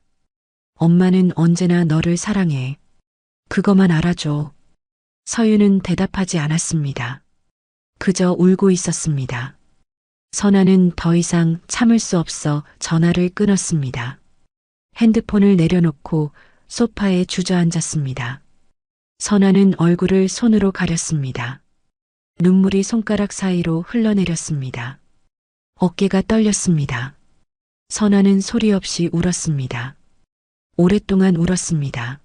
[SPEAKER 2] 엄마는 언제나 너를 사랑해. 그것만 알아줘. 서윤은 대답하지 않았습니다. 그저 울고 있었습니다. 선아는 더 이상 참을 수 없어 전화를 끊었습니다. 핸드폰을 내려놓고 소파에 주저앉았습니다. 선아는 얼굴을 손으로 가렸습니다. 눈물이 손가락 사이로 흘러내렸습니다. 어깨가 떨렸습니다. 선아는 소리 없이 울었습니다. 오랫동안 울었습니다.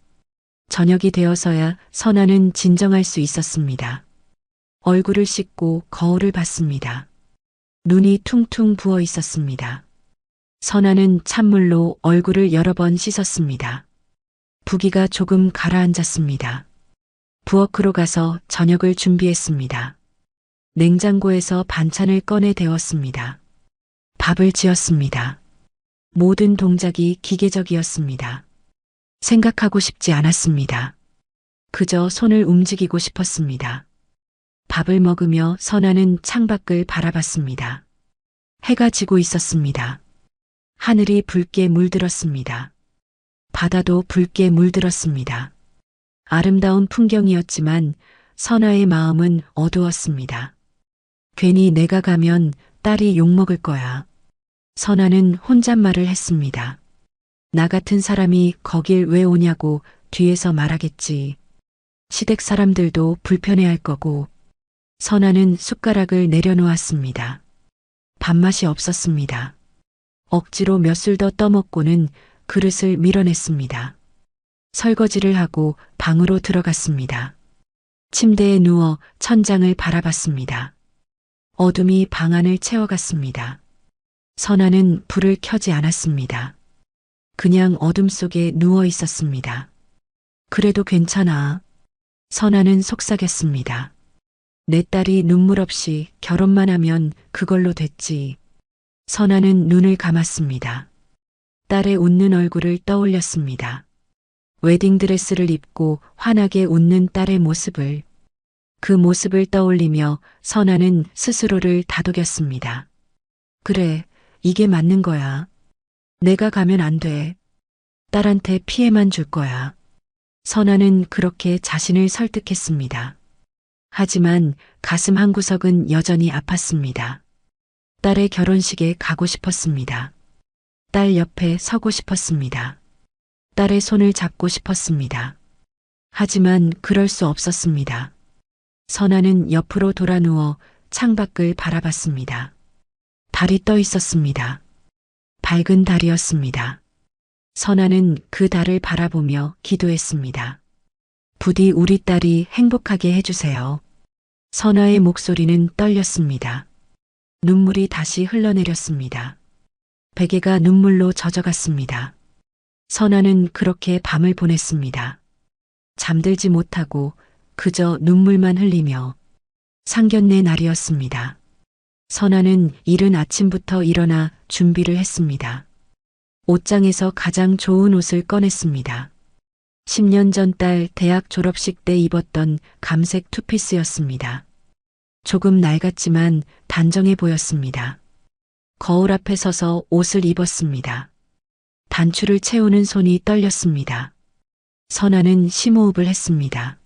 [SPEAKER 2] 저녁이 되어서야 선아는 진정할 수 있었습니다. 얼굴을 씻고 거울을 봤습니다. 눈이 퉁퉁 부어 있었습니다. 선아는 찬물로 얼굴을 여러 번 씻었습니다. 부기가 조금 가라앉았습니다. 부엌으로 가서 저녁을 준비했습니다. 냉장고에서 반찬을 꺼내 데웠습니다. 밥을 지었습니다. 모든 동작이 기계적이었습니다. 생각하고 싶지 않았습니다. 그저 손을 움직이고 싶었습니다. 밥을 먹으며 선아는 창밖을 바라봤습니다. 해가 지고 있었습니다. 하늘이 붉게 물들었습니다. 바다도 붉게 물들었습니다. 아름다운 풍경이었지만 선아의 마음은 어두웠습니다. 괜히 내가 가면 딸이 욕먹을 거야. 선아는 혼잣말을 했습니다. 나 같은 사람이 거길 왜 오냐고 뒤에서 말하겠지. 시댁 사람들도 불편해할 거고. 선아는 숟가락을 내려놓았습니다. 밥맛이 없었습니다. 억지로 몇 술 더 떠먹고는 그릇을 밀어냈습니다. 설거지를 하고 방으로 들어갔습니다. 침대에 누워 천장을 바라봤습니다. 어둠이 방 안을 채워갔습니다. 선아는 불을 켜지 않았습니다. 그냥 어둠 속에 누워 있었습니다. 그래도 괜찮아. 선아는 속삭였습니다. 내 딸이 눈물 없이 결혼만 하면 그걸로 됐지. 선아는 눈을 감았습니다. 딸의 웃는 얼굴을 떠올렸습니다. 웨딩드레스를 입고 환하게 웃는 딸의 모습을. 그 모습을 떠올리며 선아는 스스로를 다독였습니다. 그래, 이게 맞는 거야. 내가 가면 안 돼. 딸한테 피해만 줄 거야. 선아는 그렇게 자신을 설득했습니다. 하지만 가슴 한구석은 여전히 아팠습니다. 딸의 결혼식에 가고 싶었습니다. 딸 옆에 서고 싶었습니다. 딸의 손을 잡고 싶었습니다. 하지만 그럴 수 없었습니다. 선아는 옆으로 돌아 누워 창밖을 바라봤습니다. 달이 떠 있었습니다. 밝은 달이었습니다. 선아는 그 달을 바라보며 기도했습니다. 부디 우리 딸이 행복하게 해주세요. 선아의 목소리는 떨렸습니다. 눈물이 다시 흘러내렸습니다. 베개가 눈물로 젖어갔습니다. 선아는 그렇게 밤을 보냈습니다. 잠들지 못하고 그저 눈물만 흘리며. 상견례 날이었습니다. 선아는 이른 아침부터 일어나 준비를 했습니다. 옷장에서 가장 좋은 옷을 꺼냈습니다. 10년 전 딸 대학 졸업식 때 입었던 감색 투피스였습니다. 조금 낡았지만 단정해 보였습니다. 거울 앞에 서서 옷을 입었습니다. 단추를 채우는 손이 떨렸습니다. 선아는 심호흡을 했습니다.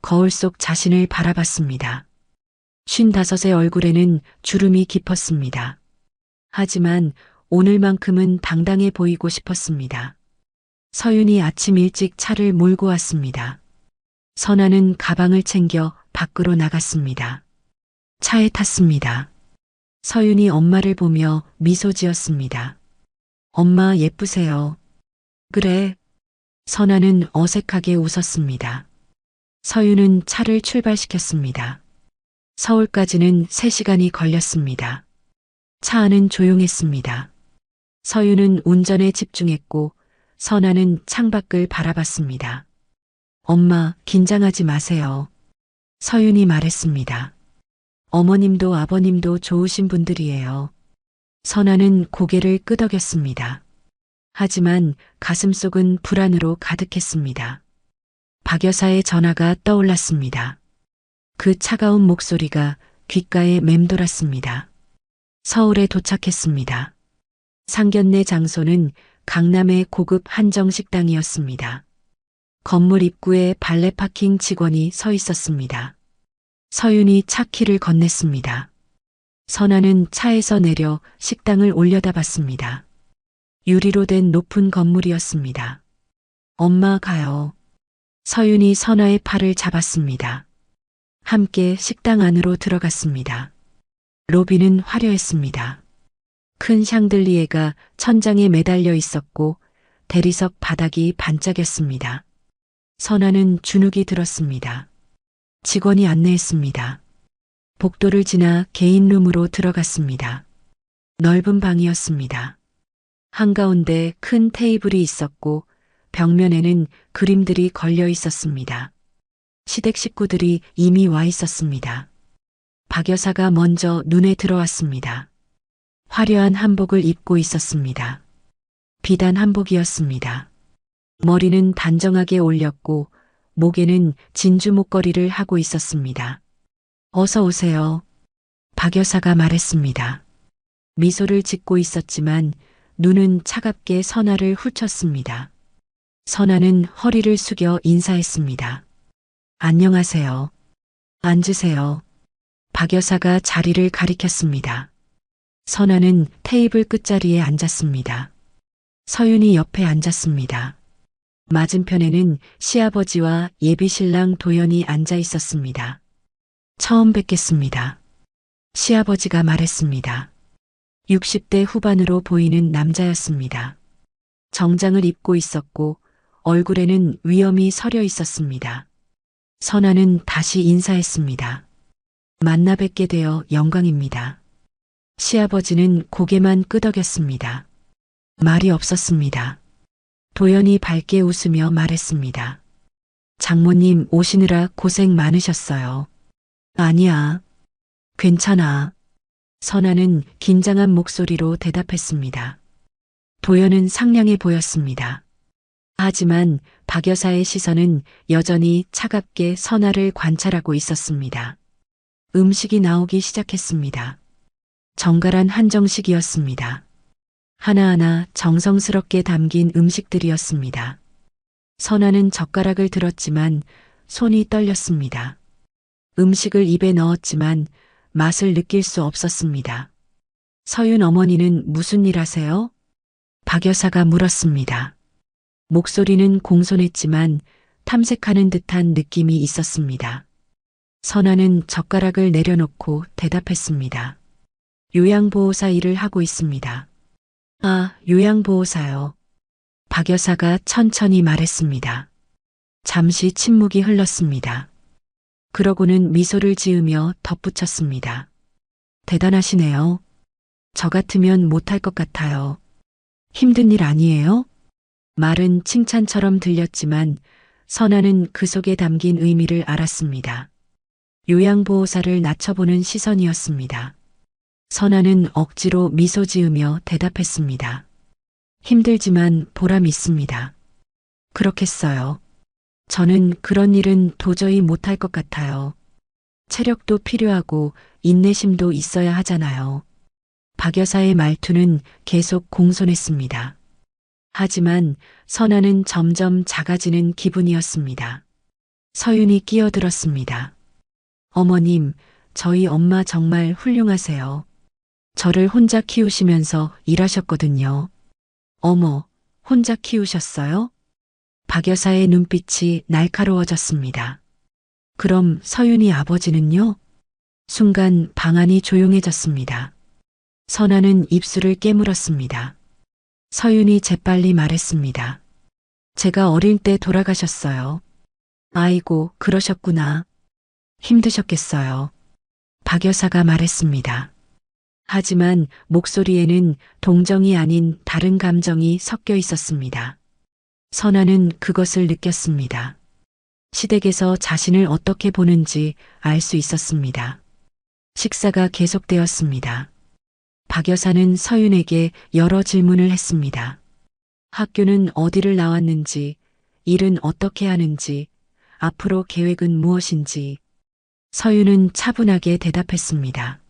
[SPEAKER 2] 거울 속 자신을 바라봤습니다. 55의 얼굴에는 주름이 깊었습니다. 하지만 오늘만큼은 당당해 보이고 싶었습니다. 서윤이 아침 일찍 차를 몰고 왔습니다. 선아는 가방을 챙겨 밖으로 나갔습니다. 차에 탔습니다. 서윤이 엄마를 보며 미소 지었습니다. 엄마 예쁘세요. 그래. 선아는 어색하게 웃었습니다. 서윤은 차를 출발시켰습니다. 서울까지는 3시간이 걸렸습니다. 차 안은 조용했습니다. 서윤은 운전에 집중했고 선아는 창밖을 바라봤습니다. 엄마, 긴장하지 마세요. 서윤이 말했습니다. 어머님도 아버님도 좋으신 분들이에요. 선아는 고개를 끄덕였습니다. 하지만 가슴속은 불안으로 가득했습니다. 박 여사의 전화가 떠올랐습니다. 그 차가운 목소리가 귓가에 맴돌았습니다. 서울에 도착했습니다. 상견례 장소는 강남의 고급 한정식당이었습니다. 건물 입구에 발레 파킹 직원이 서 있었습니다. 서윤이 차 키를 건넸습니다. 선아는 차에서 내려 식당을 올려다봤습니다. 유리로 된 높은 건물이었습니다. 엄마 가요. 서윤이 선아의 팔을 잡았습니다. 함께 식당 안으로 들어갔습니다. 로비는 화려했습니다. 큰 샹들리에가 천장에 매달려 있었고 대리석 바닥이 반짝였습니다. 선아는 주눅이 들었습니다. 직원이 안내했습니다. 복도를 지나 개인 룸으로 들어갔습니다. 넓은 방이었습니다. 한가운데 큰 테이블이 있었고 벽면에는 그림들이 걸려 있었습니다. 시댁 식구들이 이미 와 있었습니다. 박 여사가 먼저 눈에 들어왔습니다. 화려한 한복을 입고 있었습니다. 비단 한복이었습니다. 머리는 단정하게 올렸고 목에는 진주 목걸이를 하고 있었습니다. 어서 오세요. 박 여사가 말했습니다. 미소를 짓고 있었지만 눈은 차갑게 선아를 훑쳤습니다. 선아는 허리를 숙여 인사했습니다. 안녕하세요. 앉으세요. 박 여사가 자리를 가리켰습니다. 선아는 테이블 끝자리에 앉았습니다. 서윤이 옆에 앉았습니다. 맞은편에는 시아버지와 예비신랑 도연이 앉아 있었습니다. 처음 뵙겠습니다. 시아버지가 말했습니다. 60대 후반으로 보이는 남자였습니다. 정장을 입고 있었고 얼굴에는 위엄이 서려 있었습니다. 선아는 다시 인사했습니다. 만나 뵙게 되어 영광입니다. 시아버지는 고개만 끄덕였습니다. 말이 없었습니다. 도연이 밝게 웃으며 말했습니다. 장모님 오시느라 고생 많으셨어요. 아니야. 괜찮아. 선아는 긴장한 목소리로 대답했습니다. 도연은 상냥해 보였습니다. 하지만 박 여사의 시선은 여전히 차갑게 선아를 관찰하고 있었습니다. 음식이 나오기 시작했습니다. 정갈한 한정식이었습니다. 하나하나 정성스럽게 담긴 음식들이었습니다. 선아는 젓가락을 들었지만 손이 떨렸습니다. 음식을 입에 넣었지만 맛을 느낄 수 없었습니다. 서윤 어머니는 무슨 일 하세요? 박 여사가 물었습니다. 목소리는 공손했지만 탐색하는 듯한 느낌이 있었습니다. 선아는 젓가락을 내려놓고 대답했습니다. 요양보호사 일을 하고 있습니다. 아, 요양보호사요. 박 여사가 천천히 말했습니다. 잠시 침묵이 흘렀습니다. 그러고는 미소를 지으며 덧붙였습니다. 대단하시네요. 저 같으면 못할 것 같아요. 힘든 일 아니에요? 말은 칭찬처럼 들렸지만 선아는 그 속에 담긴 의미를 알았습니다. 요양보호사를 낮춰보는 시선이었습니다. 선아는 억지로 미소 지으며 대답했습니다. 힘들지만 보람 있습니다. 그렇겠어요. 저는 그런 일은 도저히 못할 것 같아요. 체력도 필요하고 인내심도 있어야 하잖아요. 박 여사의 말투는 계속 공손했습니다. 하지만 선아는 점점 작아지는 기분이었습니다. 서윤이 끼어들었습니다. 어머님, 저희 엄마 정말 훌륭하세요. 저를 혼자 키우시면서 일하셨거든요. 어머, 혼자 키우셨어요? 박 여사의 눈빛이 날카로워졌습니다. 그럼 서윤이 아버지는요? 순간 방 안이 조용해졌습니다. 선아는 입술을 깨물었습니다. 서윤이 재빨리 말했습니다. 제가 어릴 때 돌아가셨어요. 아이고, 그러셨구나. 힘드셨겠어요. 박 여사가 말했습니다. 하지만 목소리에는 동정이 아닌 다른 감정이 섞여 있었습니다. 선아는 그것을 느꼈습니다. 시댁에서 자신을 어떻게 보는지 알 수 있었습니다. 식사가 계속되었습니다. 박 여사는 서윤에게 여러 질문을 했습니다. 학교는 어디를 나왔는지, 일은 어떻게 하는지, 앞으로 계획은 무엇인지. 서윤은 차분하게 대답했습니다.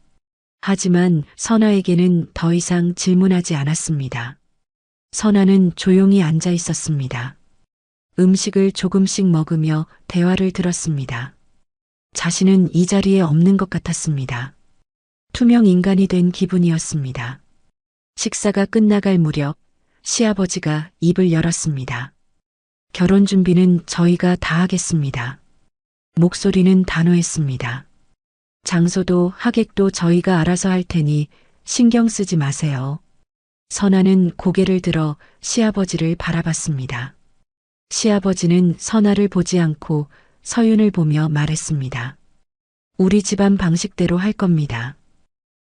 [SPEAKER 2] 하지만 선아에게는 더 이상 질문하지 않았습니다. 선아는 조용히 앉아 있었습니다. 음식을 조금씩 먹으며 대화를 들었습니다. 자신은 이 자리에 없는 것 같았습니다. 투명 인간이 된 기분이었습니다. 식사가 끝나갈 무렵 시아버지가 입을 열었습니다. 결혼 준비는 저희가 다 하겠습니다. 목소리는 단호했습니다. 장소도 하객도 저희가 알아서 할 테니 신경 쓰지 마세요. 선아는 고개를 들어 시아버지를 바라봤습니다. 시아버지는 선아를 보지 않고 서윤을 보며 말했습니다. 우리 집안 방식대로 할 겁니다.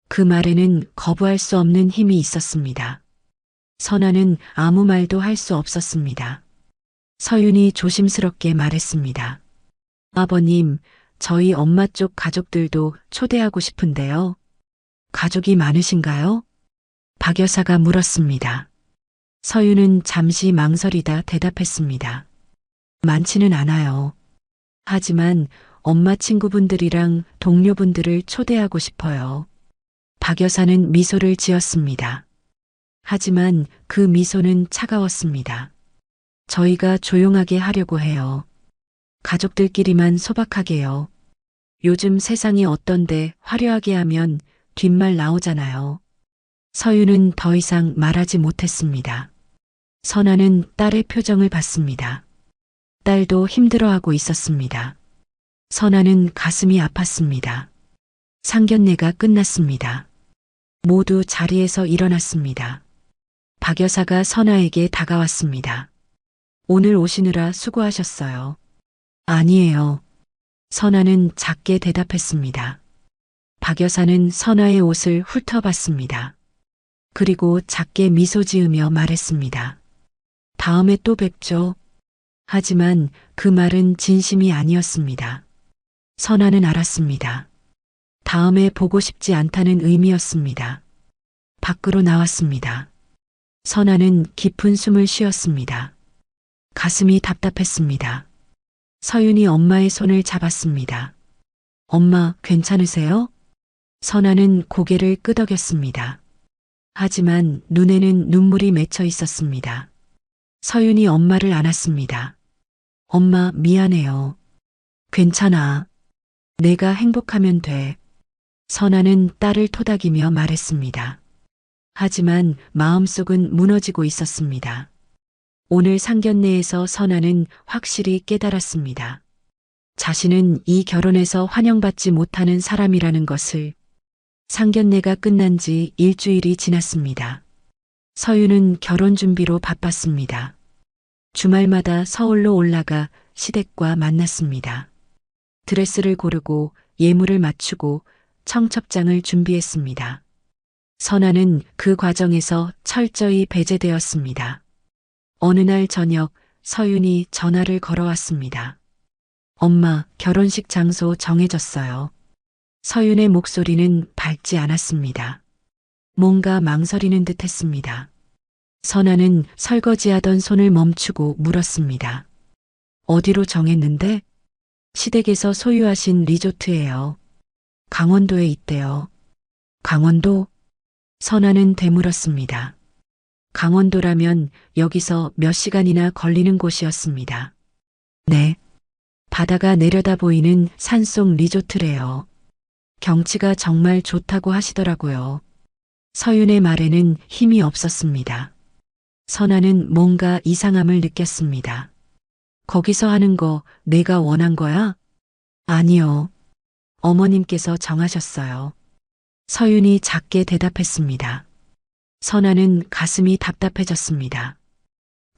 [SPEAKER 2] 그 말에는 거부할 수 없는 힘이 있었습니다. 선아는 아무 말도 할 수 없었습니다. 서윤이 조심스럽게 말했습니다. 아버님, 저희 엄마 쪽 가족들도 초대하고 싶은데요. 가족이 많으신가요? 박 여사가 물었습니다. 서윤은 잠시 망설이다 대답했습니다. 많지는 않아요. 하지만 엄마 친구분들이랑 동료분들을 초대하고 싶어요. 박 여사는 미소를 지었습니다. 하지만 그 미소는 차가웠습니다. 저희가 조용하게 하려고 해요. 가족들끼리만 소박하게요. 요즘 세상이 어떤데 화려하게 하면 뒷말 나오잖아요. 서윤은 더 이상 말하지 못했습니다. 선아는 딸의 표정을 봤습니다. 딸도 힘들어하고 있었습니다. 선아는 가슴이 아팠습니다. 상견례가 끝났습니다. 모두 자리에서 일어났습니다. 박 여사가 선아에게 다가왔습니다. 오늘 오시느라 수고하셨어요. 아니에요. 선아는 작게 대답했습니다. 박 여사는 선아의 옷을 훑어봤습니다. 그리고 작게 미소 지으며 말했습니다. 다음에 또 뵙죠. 하지만 그 말은 진심이 아니었습니다. 선아는 알았습니다. 다음에 보고 싶지 않다는 의미였습니다. 밖으로 나왔습니다. 선아는 깊은 숨을 쉬었습니다. 가슴이 답답했습니다. 서윤이 엄마의 손을 잡았습니다. 엄마, 괜찮으세요? 선아는 고개를 끄덕였습니다. 하지만 눈에는 눈물이 맺혀 있었습니다. 서윤이 엄마를 안았습니다. 엄마, 미안해요. 괜찮아. 내가 행복하면 돼. 선아는 딸을 토닥이며 말했습니다. 하지만 마음속은 무너지고 있었습니다. 오늘 상견례에서 선아는 확실히 깨달았습니다. 자신은 이 결혼에서 환영받지 못하는 사람이라는 것을. 상견례가 끝난 지 일주일이 지났습니다. 서윤은 결혼 준비로 바빴습니다. 주말마다 서울로 올라가 시댁과 만났습니다. 드레스를 고르고 예물을 맞추고 청첩장을 준비했습니다. 선아는 그 과정에서 철저히 배제되었습니다. 어느 날 저녁 서윤이 전화를 걸어왔습니다. 엄마, 결혼식 장소 정해졌어요. 서윤의 목소리는 밝지 않았습니다. 뭔가 망설이는 듯 했습니다. 선아는 설거지하던 손을 멈추고 물었습니다. 어디로 정했는데? 시댁에서 소유하신 리조트예요. 강원도에 있대요. 강원도? 선아는 되물었습니다. 강원도라면 여기서 몇 시간이나 걸리는 곳이었습니다. 네. 바다가 내려다 보이는 산속 리조트래요. 경치가 정말 좋다고 하시더라고요. 서윤의 말에는 힘이 없었습니다. 선아는 뭔가 이상함을 느꼈습니다. 거기서 하는 거 내가 원한 거야? 아니요. 어머님께서 정하셨어요. 서윤이 작게 대답했습니다. 선아는 가슴이 답답해졌습니다.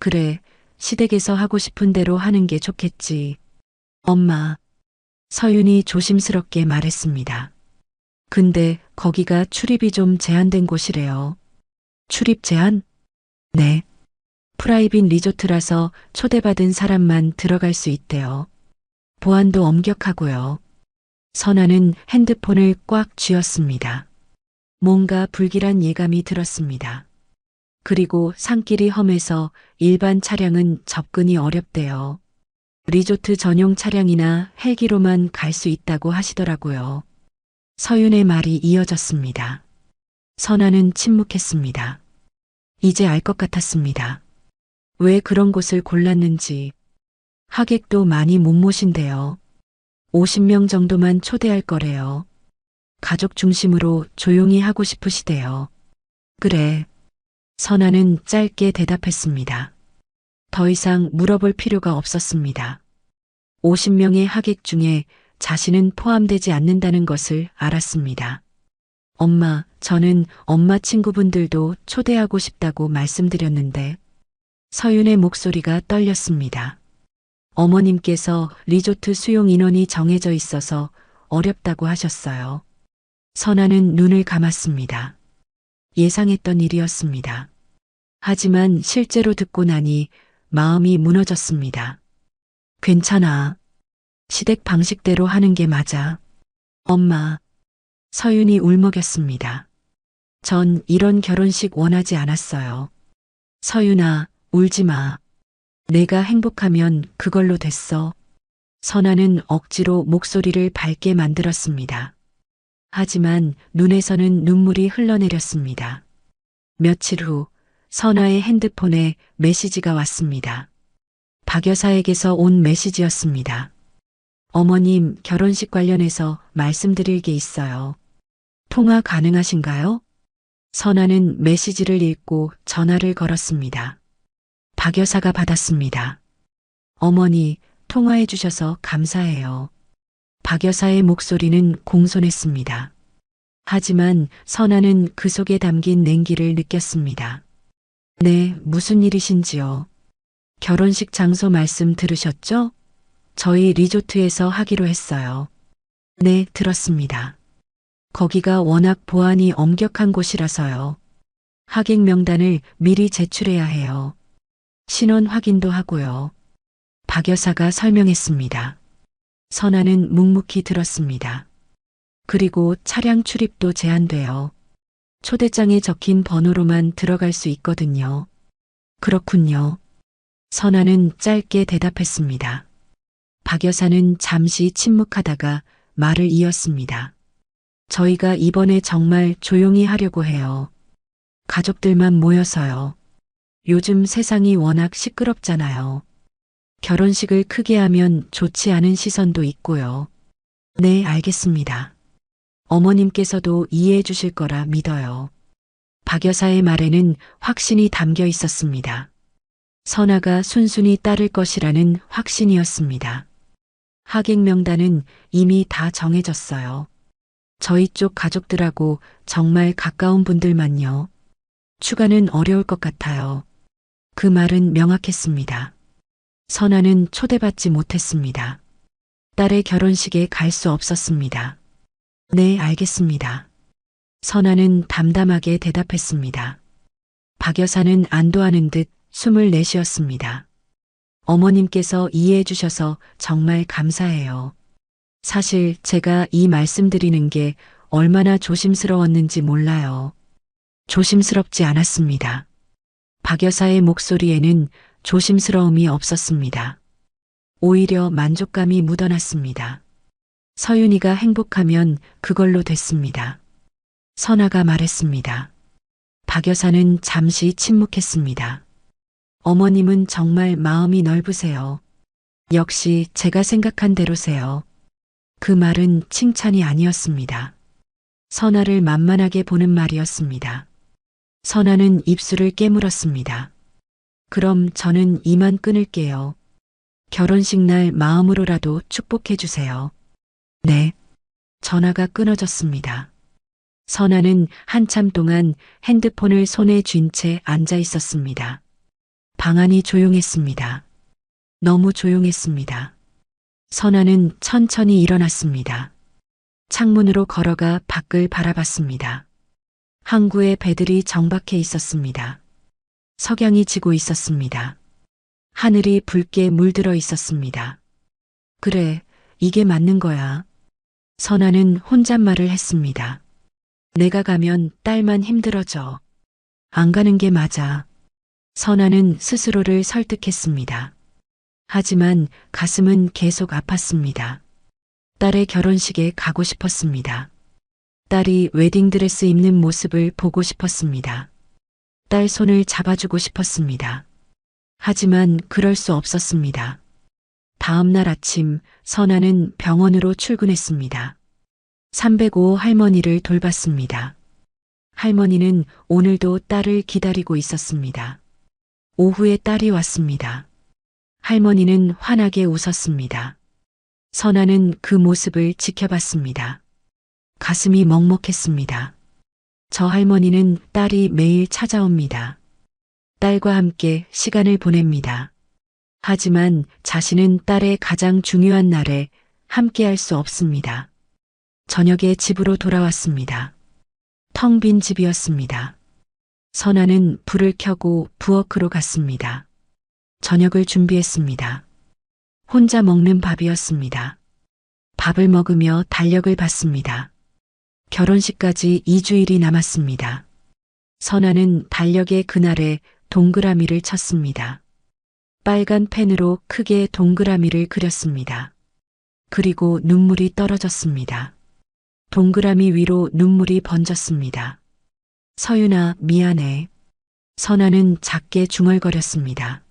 [SPEAKER 2] 그래, 시댁에서 하고 싶은 대로 하는 게 좋겠지. 엄마. 서윤이 조심스럽게 말했습니다. 근데 거기가 출입이 좀 제한된 곳이래요. 출입 제한? 네. 프라이빗 리조트라서 초대받은 사람만 들어갈 수 있대요. 보안도 엄격하고요. 선아는 핸드폰을 꽉 쥐었습니다. 뭔가 불길한 예감이 들었습니다. 그리고 산길이 험해서 일반 차량은 접근이 어렵대요. 리조트 전용 차량이나 헬기로만 갈 수 있다고 하시더라고요. 서윤의 말이 이어졌습니다. 선아는 침묵했습니다. 이제 알 것 같았습니다. 왜 그런 곳을 골랐는지. 하객도 많이 못 모신대요. 50명 정도만 초대할 거래요. 가족 중심으로 조용히 하고 싶으시대요. 그래. 선아는 짧게 대답했습니다. 더 이상 물어볼 필요가 없었습니다. 50명의 하객 중에 자신은 포함되지 않는다는 것을 알았습니다. 엄마, 저는 엄마 친구분들도 초대하고 싶다고 말씀드렸는데 서윤의 목소리가 떨렸습니다. 어머님께서 리조트 수용 인원이 정해져 있어서 어렵다고 하셨어요. 선아는 눈을 감았습니다. 예상했던 일이었습니다. 하지만 실제로 듣고 나니 마음이 무너졌습니다. 괜찮아. 시댁 방식대로 하는 게 맞아. 엄마. 서윤이 울먹였습니다. 전 이런 결혼식 원하지 않았어요. 서윤아, 울지 마. 내가 행복하면 그걸로 됐어. 선아는 억지로 목소리를 밝게 만들었습니다. 하지만 눈에서는 눈물이 흘러내렸습니다. 며칠 후 선아의 핸드폰에 메시지가 왔습니다. 박 여사에게서 온 메시지였습니다. 어머님, 결혼식 관련해서 말씀드릴 게 있어요. 통화 가능하신가요? 선아는 메시지를 읽고 전화를 걸었습니다. 박 여사가 받았습니다. 어머니, 통화해 주셔서 감사해요. 박 여사의 목소리는 공손했습니다. 하지만 선아는 그 속에 담긴 냉기를 느꼈습니다. 네, 무슨 일이신지요? 결혼식 장소 말씀 들으셨죠? 저희 리조트에서 하기로 했어요. 네, 들었습니다. 거기가 워낙 보안이 엄격한 곳이라서요. 하객 명단을 미리 제출해야 해요. 신원 확인도 하고요. 박 여사가 설명했습니다. 선아는 묵묵히 들었습니다. 그리고 차량 출입도 제한돼요. 초대장에 적힌 번호로만 들어갈 수 있거든요. 그렇군요. 선아는 짧게 대답했습니다. 박 여사는 잠시 침묵하다가 말을 이었습니다. 저희가 이번에 정말 조용히 하려고 해요. 가족들만 모여서요. 요즘 세상이 워낙 시끄럽잖아요. 결혼식을 크게 하면 좋지 않은 시선도 있고요. 네, 알겠습니다. 어머님께서도 이해해 주실 거라 믿어요. 박 여사의 말에는 확신이 담겨 있었습니다. 선아가 순순히 따를 것이라는 확신이었습니다. 하객 명단은 이미 다 정해졌어요. 저희 쪽 가족들하고 정말 가까운 분들만요. 추가는 어려울 것 같아요. 그 말은 명확했습니다. 선아는 초대받지 못했습니다. 딸의 결혼식에 갈 수 없었습니다. 네, 알겠습니다. 선아는 담담하게 대답했습니다. 박 여사는 안도하는 듯 숨을 내쉬었습니다. 어머님께서 이해해 주셔서 정말 감사해요. 사실 제가 이 말씀드리는 게 얼마나 조심스러웠는지 몰라요. 조심스럽지 않았습니다. 박 여사의 목소리에는 조심스러움이 없었습니다. 오히려 만족감이 묻어났습니다. 서윤이가 행복하면 그걸로 됐습니다. 선아가 말했습니다. 박 여사는 잠시 침묵했습니다. 어머님은 정말 마음이 넓으세요. 역시 제가 생각한 대로세요. 그 말은 칭찬이 아니었습니다. 선아를 만만하게 보는 말이었습니다. 선아는 입술을 깨물었습니다. 그럼 저는 이만 끊을게요. 결혼식 날 마음으로라도 축복해 주세요. 네. 전화가 끊어졌습니다. 선아는 한참 동안 핸드폰을 손에 쥔 채 앉아 있었습니다. 방 안이 조용했습니다. 너무 조용했습니다. 선아는 천천히 일어났습니다. 창문으로 걸어가 밖을 바라봤습니다. 항구에 배들이 정박해 있었습니다. 석양이 지고 있었습니다. 하늘이 붉게 물들어 있었습니다. 그래, 이게 맞는 거야. 선아는 혼잣말을 했습니다. 내가 가면 딸만 힘들어져. 안 가는 게 맞아. 선아는 스스로를 설득했습니다. 하지만 가슴은 계속 아팠습니다. 딸의 결혼식에 가고 싶었습니다. 딸이 웨딩드레스 입는 모습을 보고 싶었습니다. 딸 손을 잡아주고 싶었습니다. 하지만 그럴 수 없었습니다. 다음 날 아침 선아는 병원으로 출근했습니다. 305 할머니를 돌봤습니다. 할머니는 오늘도 딸을 기다리고 있었습니다. 오후에 딸이 왔습니다. 할머니는 환하게 웃었습니다. 선아는 그 모습을 지켜봤습니다. 가슴이 먹먹했습니다. 저 할머니는 딸이 매일 찾아옵니다. 딸과 함께 시간을 보냅니다. 하지만 자신은 딸의 가장 중요한 날에 함께할 수 없습니다. 저녁에 집으로 돌아왔습니다. 텅 빈 집이었습니다. 선아는 불을 켜고 부엌으로 갔습니다. 저녁을 준비했습니다. 혼자 먹는 밥이었습니다. 밥을 먹으며 달력을 봤습니다. 결혼식까지 2주일이 남았습니다. 선아는 달력의 그날에 동그라미를 쳤습니다. 빨간 펜으로 크게 동그라미를 그렸습니다. 그리고 눈물이 떨어졌습니다. 동그라미 위로 눈물이 번졌습니다. 서윤아, 미안해. 선아는 작게 중얼거렸습니다.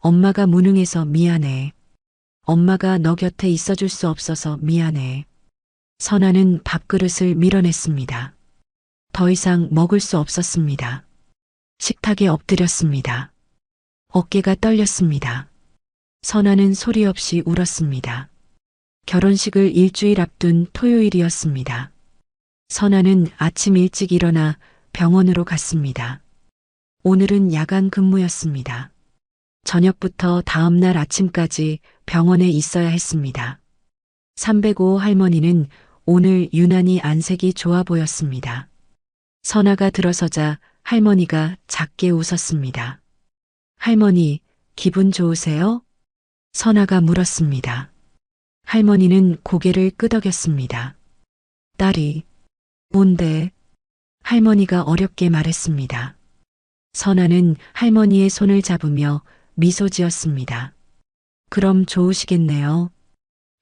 [SPEAKER 2] 엄마가 무능해서 미안해. 엄마가 너 곁에 있어줄 수 없어서 미안해. 선아는 밥그릇을 밀어냈습니다. 더 이상 먹을 수 없었습니다. 식탁에 엎드렸습니다. 어깨가 떨렸습니다. 선아는 소리 없이 울었습니다. 결혼식을 일주일 앞둔 토요일이었습니다. 선아는 아침 일찍 일어나 병원으로 갔습니다. 오늘은 야간 근무였습니다. 저녁부터 다음 날 아침까지 병원에 있어야 했습니다. 305 할머니는 오늘 유난히 안색이 좋아 보였습니다. 선아가 들어서자 할머니가 작게 웃었습니다. 할머니, 기분 좋으세요? 선아가 물었습니다. 할머니는 고개를 끄덕였습니다. 딸이, 뭔데? 할머니가 어렵게 말했습니다. 선아는 할머니의 손을 잡으며 미소 지었습니다. 그럼 좋으시겠네요.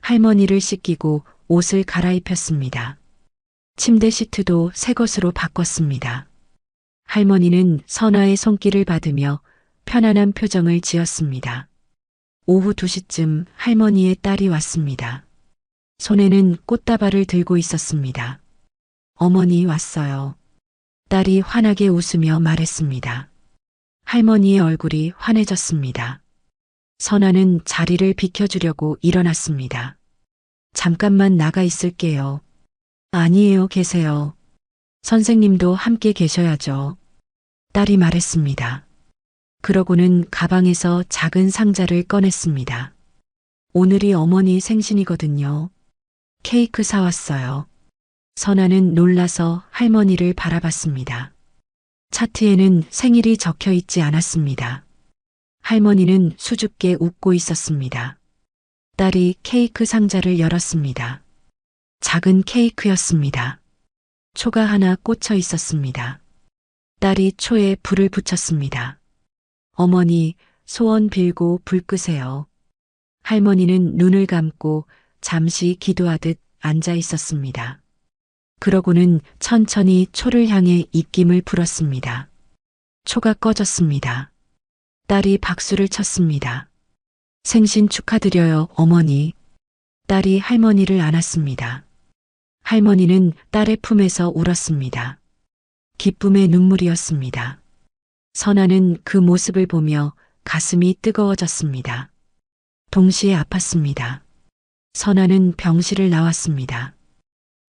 [SPEAKER 2] 할머니를 씻기고 옷을 갈아입혔습니다. 침대 시트도 새 것으로 바꿨습니다. 할머니는 선아의 손길을 받으며 편안한 표정을 지었습니다. 오후 2시쯤 할머니의 딸이 왔습니다. 손에는 꽃다발을 들고 있었습니다. 어머니 왔어요. 딸이 환하게 웃으며 말했습니다. 할머니의 얼굴이 환해졌습니다. 선아는 자리를 비켜주려고 일어났습니다. 잠깐만 나가 있을게요. 아니에요, 계세요. 선생님도 함께 계셔야죠. 딸이 말했습니다. 그러고는 가방에서 작은 상자를 꺼냈습니다. 오늘이 어머니 생신이거든요. 케이크 사왔어요. 선아는 놀라서 할머니를 바라봤습니다. 차트에는 생일이 적혀 있지 않았습니다. 할머니는 수줍게 웃고 있었습니다. 딸이 케이크 상자를 열었습니다. 작은 케이크였습니다. 초가 하나 꽂혀 있었습니다. 딸이 초에 불을 붙였습니다. 어머니, 소원 빌고 불 끄세요. 할머니는 눈을 감고 잠시 기도하듯 앉아 있었습니다. 그러고는 천천히 초를 향해 입김을 불었습니다. 초가 꺼졌습니다. 딸이 박수를 쳤습니다. 생신 축하드려요, 어머니. 딸이 할머니를 안았습니다. 할머니는 딸의 품에서 울었습니다. 기쁨의 눈물이었습니다. 선아는 그 모습을 보며 가슴이 뜨거워졌습니다. 동시에 아팠습니다. 선아는 병실을 나왔습니다.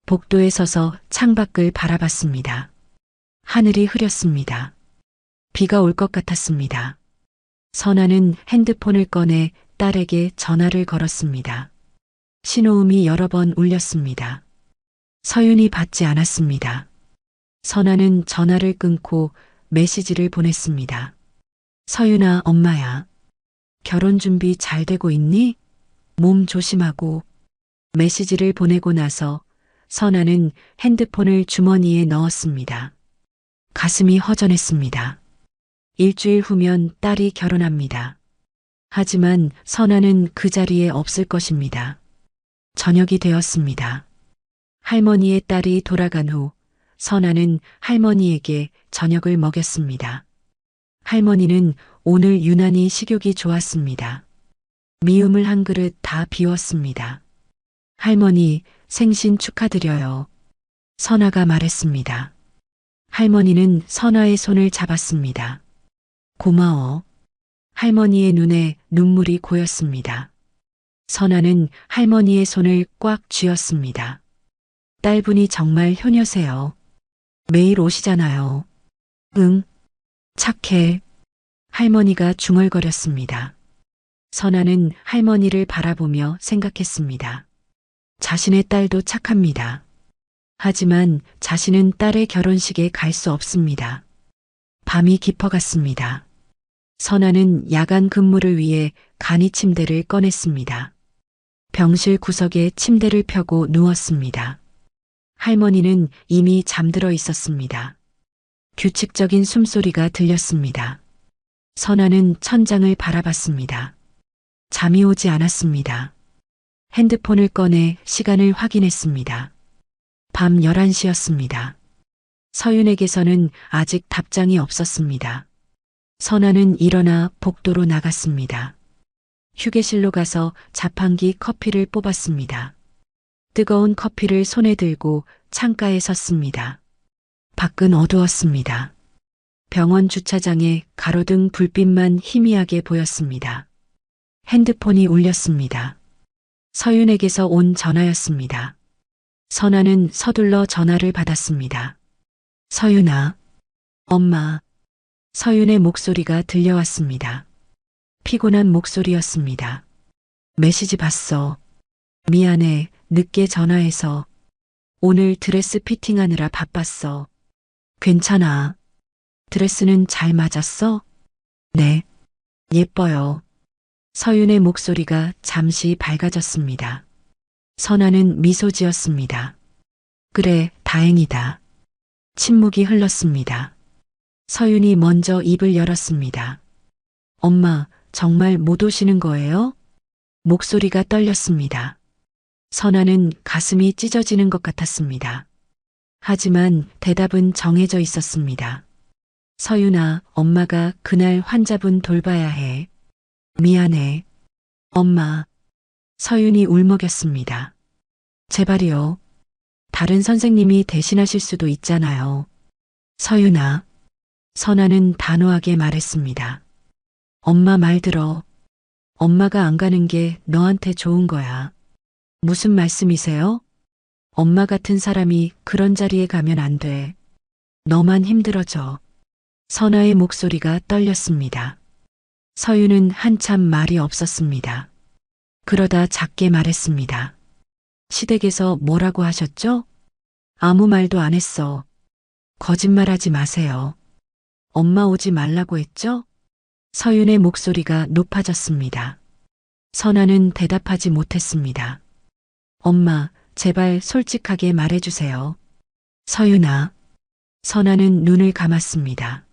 [SPEAKER 2] 복도에 서서 창밖을 바라봤습니다. 하늘이 흐렸습니다. 비가 올 것 같았습니다. 선아는 핸드폰을 꺼내 딸에게 전화를 걸었습니다. 신호음이 여러 번 울렸습니다. 서윤이 받지 않았습니다. 선아는 전화를 끊고 메시지를 보냈습니다. 서윤아, 엄마야. 결혼 준비 잘 되고 있니? 몸 조심하고. 메시지를 보내고 나서 선아는 핸드폰을 주머니에 넣었습니다. 가슴이 허전했습니다. 일주일 후면 딸이 결혼합니다. 하지만 선아는 그 자리에 없을 것입니다. 저녁이 되었습니다. 할머니의 딸이 돌아간 후 선아는 할머니에게 저녁을 먹였습니다. 할머니는 오늘 유난히 식욕이 좋았습니다. 미음을 한 그릇 다 비웠습니다. 할머니, 생신 축하드려요. 선아가 말했습니다. 할머니는 선아의 손을 잡았습니다. 고마워. 할머니의 눈에 눈물이 고였습니다. 선아는 할머니의 손을 꽉 쥐었습니다. 딸분이 정말 효녀세요. 매일 오시잖아요. 응. 착해. 할머니가 중얼거렸습니다. 선아는 할머니를 바라보며 생각했습니다. 자신의 딸도 착합니다. 하지만 자신은 딸의 결혼식에 갈 수 없습니다. 밤이 깊어갔습니다. 선아는 야간 근무를 위해 간이 침대를 꺼냈습니다. 병실 구석에 침대를 펴고 누웠습니다. 할머니는 이미 잠들어 있었습니다. 규칙적인 숨소리가 들렸습니다. 선아는 천장을 바라봤습니다. 잠이 오지 않았습니다. 핸드폰을 꺼내 시간을 확인했습니다. 밤 11시였습니다. 서윤에게서는 아직 답장이 없었습니다. 선아는 일어나 복도로 나갔습니다. 휴게실로 가서 자판기 커피를 뽑았습니다. 뜨거운 커피를 손에 들고 창가에 섰습니다. 밖은 어두웠습니다. 병원 주차장에 가로등 불빛만 희미하게 보였습니다. 핸드폰이 울렸습니다. 서윤에게서 온 전화였습니다. 선아는 서둘러 전화를 받았습니다. 서윤아, 엄마. 서윤의 목소리가 들려왔습니다. 피곤한 목소리였습니다. 메시지 봤어. 미안해, 늦게 전화해서. 오늘 드레스 피팅하느라 바빴어. 괜찮아. 드레스는 잘 맞았어? 네. 예뻐요. 서윤의 목소리가 잠시 밝아졌습니다. 선아는 미소 지었습니다. 그래, 다행이다. 침묵이 흘렀습니다. 서윤이 먼저 입을 열었습니다. 엄마, 정말 못 오시는 거예요? 목소리가 떨렸습니다. 선아는 가슴이 찢어지는 것 같았습니다. 하지만 대답은 정해져 있었습니다. 서윤아, 엄마가 그날 환자분 돌봐야 해. 미안해. 엄마. 서윤이 울먹였습니다. 제발이요. 다른 선생님이 대신하실 수도 있잖아요. 서윤아. 선아는 단호하게 말했습니다. 엄마 말 들어. 엄마가 안 가는 게 너한테 좋은 거야. 무슨 말씀이세요? 엄마 같은 사람이 그런 자리에 가면 안 돼. 너만 힘들어져. 선아의 목소리가 떨렸습니다. 서윤은 한참 말이 없었습니다. 그러다 작게 말했습니다. 시댁에서 뭐라고 하셨죠? 아무 말도 안 했어. 거짓말하지 마세요. 엄마 오지 말라고 했죠? 서윤의 목소리가 높아졌습니다. 선아는 대답하지 못했습니다. 엄마, 제발 솔직하게 말해주세요. 서윤아. 선아는 눈을 감았습니다.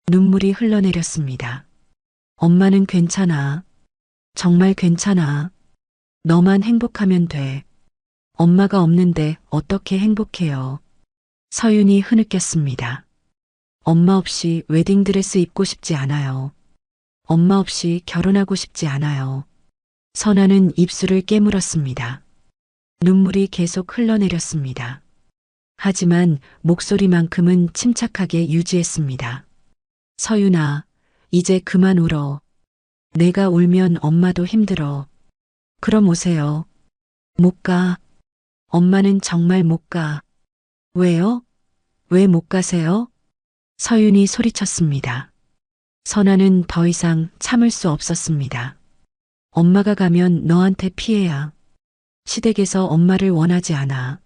[SPEAKER 2] 눈물이 흘러내렸습니다. 엄마는 괜찮아. 정말 괜찮아. 너만 행복하면 돼. 엄마가 없는데 어떻게 행복해요. 서윤이 흐느꼈습니다. 엄마 없이 웨딩드레스 입고 싶지 않아요. 엄마 없이 결혼하고 싶지 않아요. 선아는 입술을 깨물었습니다. 눈물이 계속 흘러내렸습니다. 하지만 목소리만큼은 침착하게 유지했습니다. 서윤아, 이제 그만 울어. 내가 울면 엄마도 힘들어. 그럼 오세요. 못 가. 엄마는 정말 못 가. 왜요? 왜 못 가세요? 서윤이 소리쳤습니다. 선아는 더 이상 참을 수 없었습니다. 엄마가 가면 너한테 피해야. 시댁에서 엄마를 원하지 않아.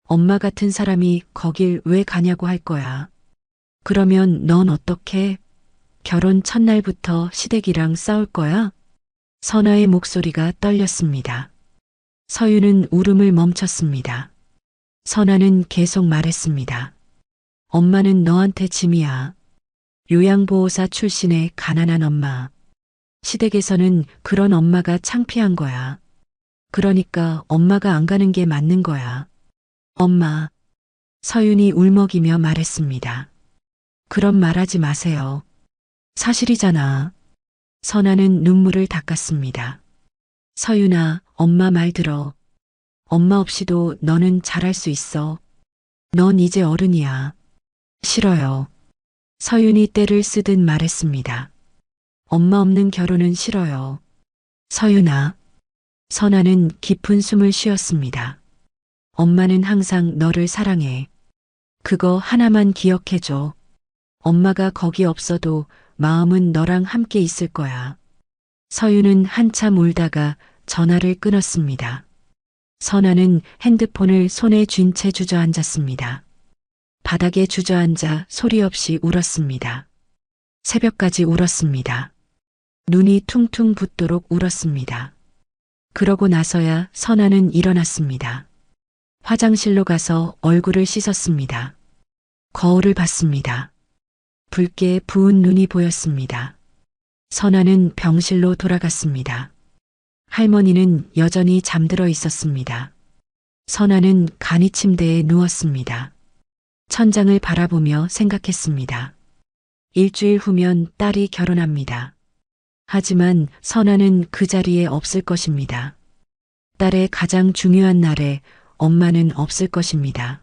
[SPEAKER 2] 엄마 같은 사람이 거길 왜 가냐고 할 거야. 그러면 넌 어떻게? 결혼 첫날부터 시댁이랑 싸울 거야? 선아의 목소리가 떨렸습니다. 서윤은 울음을 멈췄습니다. 선아는 계속 말했습니다. 엄마는 너한테 짐이야. 요양보호사 출신의 가난한 엄마. 시댁에서는 그런 엄마가 창피한 거야. 그러니까 엄마가 안 가는 게 맞는 거야. 엄마. 서윤이 울먹이며 말했습니다. 그런 말 하지 마세요. 사실이잖아. 선아는 눈물을 닦았습니다. 서윤아, 엄마 말 들어. 엄마 없이도 너는 잘할 수 있어. 넌 이제 어른이야. 싫어요. 서윤이 때를 쓰듯 말했습니다. 엄마 없는 결혼은 싫어요. 서윤아. 선아는 깊은 숨을 쉬었습니다. 엄마는 항상 너를 사랑해. 그거 하나만 기억해줘. 엄마가 거기 없어도 마음은 너랑 함께 있을 거야. 서윤은 한참 울다가 전화를 끊었습니다. 선아는 핸드폰을 손에 쥔 채 주저앉았습니다. 바닥에 주저앉아 소리 없이 울었습니다. 새벽까지 울었습니다. 눈이 퉁퉁 붓도록 울었습니다. 그러고 나서야 선아는 일어났습니다. 화장실로 가서 얼굴을 씻었습니다. 거울을 봤습니다. 붉게 부은 눈이 보였습니다. 선아는 병실로 돌아갔습니다. 할머니는 여전히 잠들어 있었습니다. 선아는 간이 침대에 누웠습니다. 천장을 바라보며 생각했습니다. 일주일 후면 딸이 결혼합니다. 하지만 선아는 그 자리에 없을 것입니다. 딸의 가장 중요한 날에 엄마는 없을 것입니다.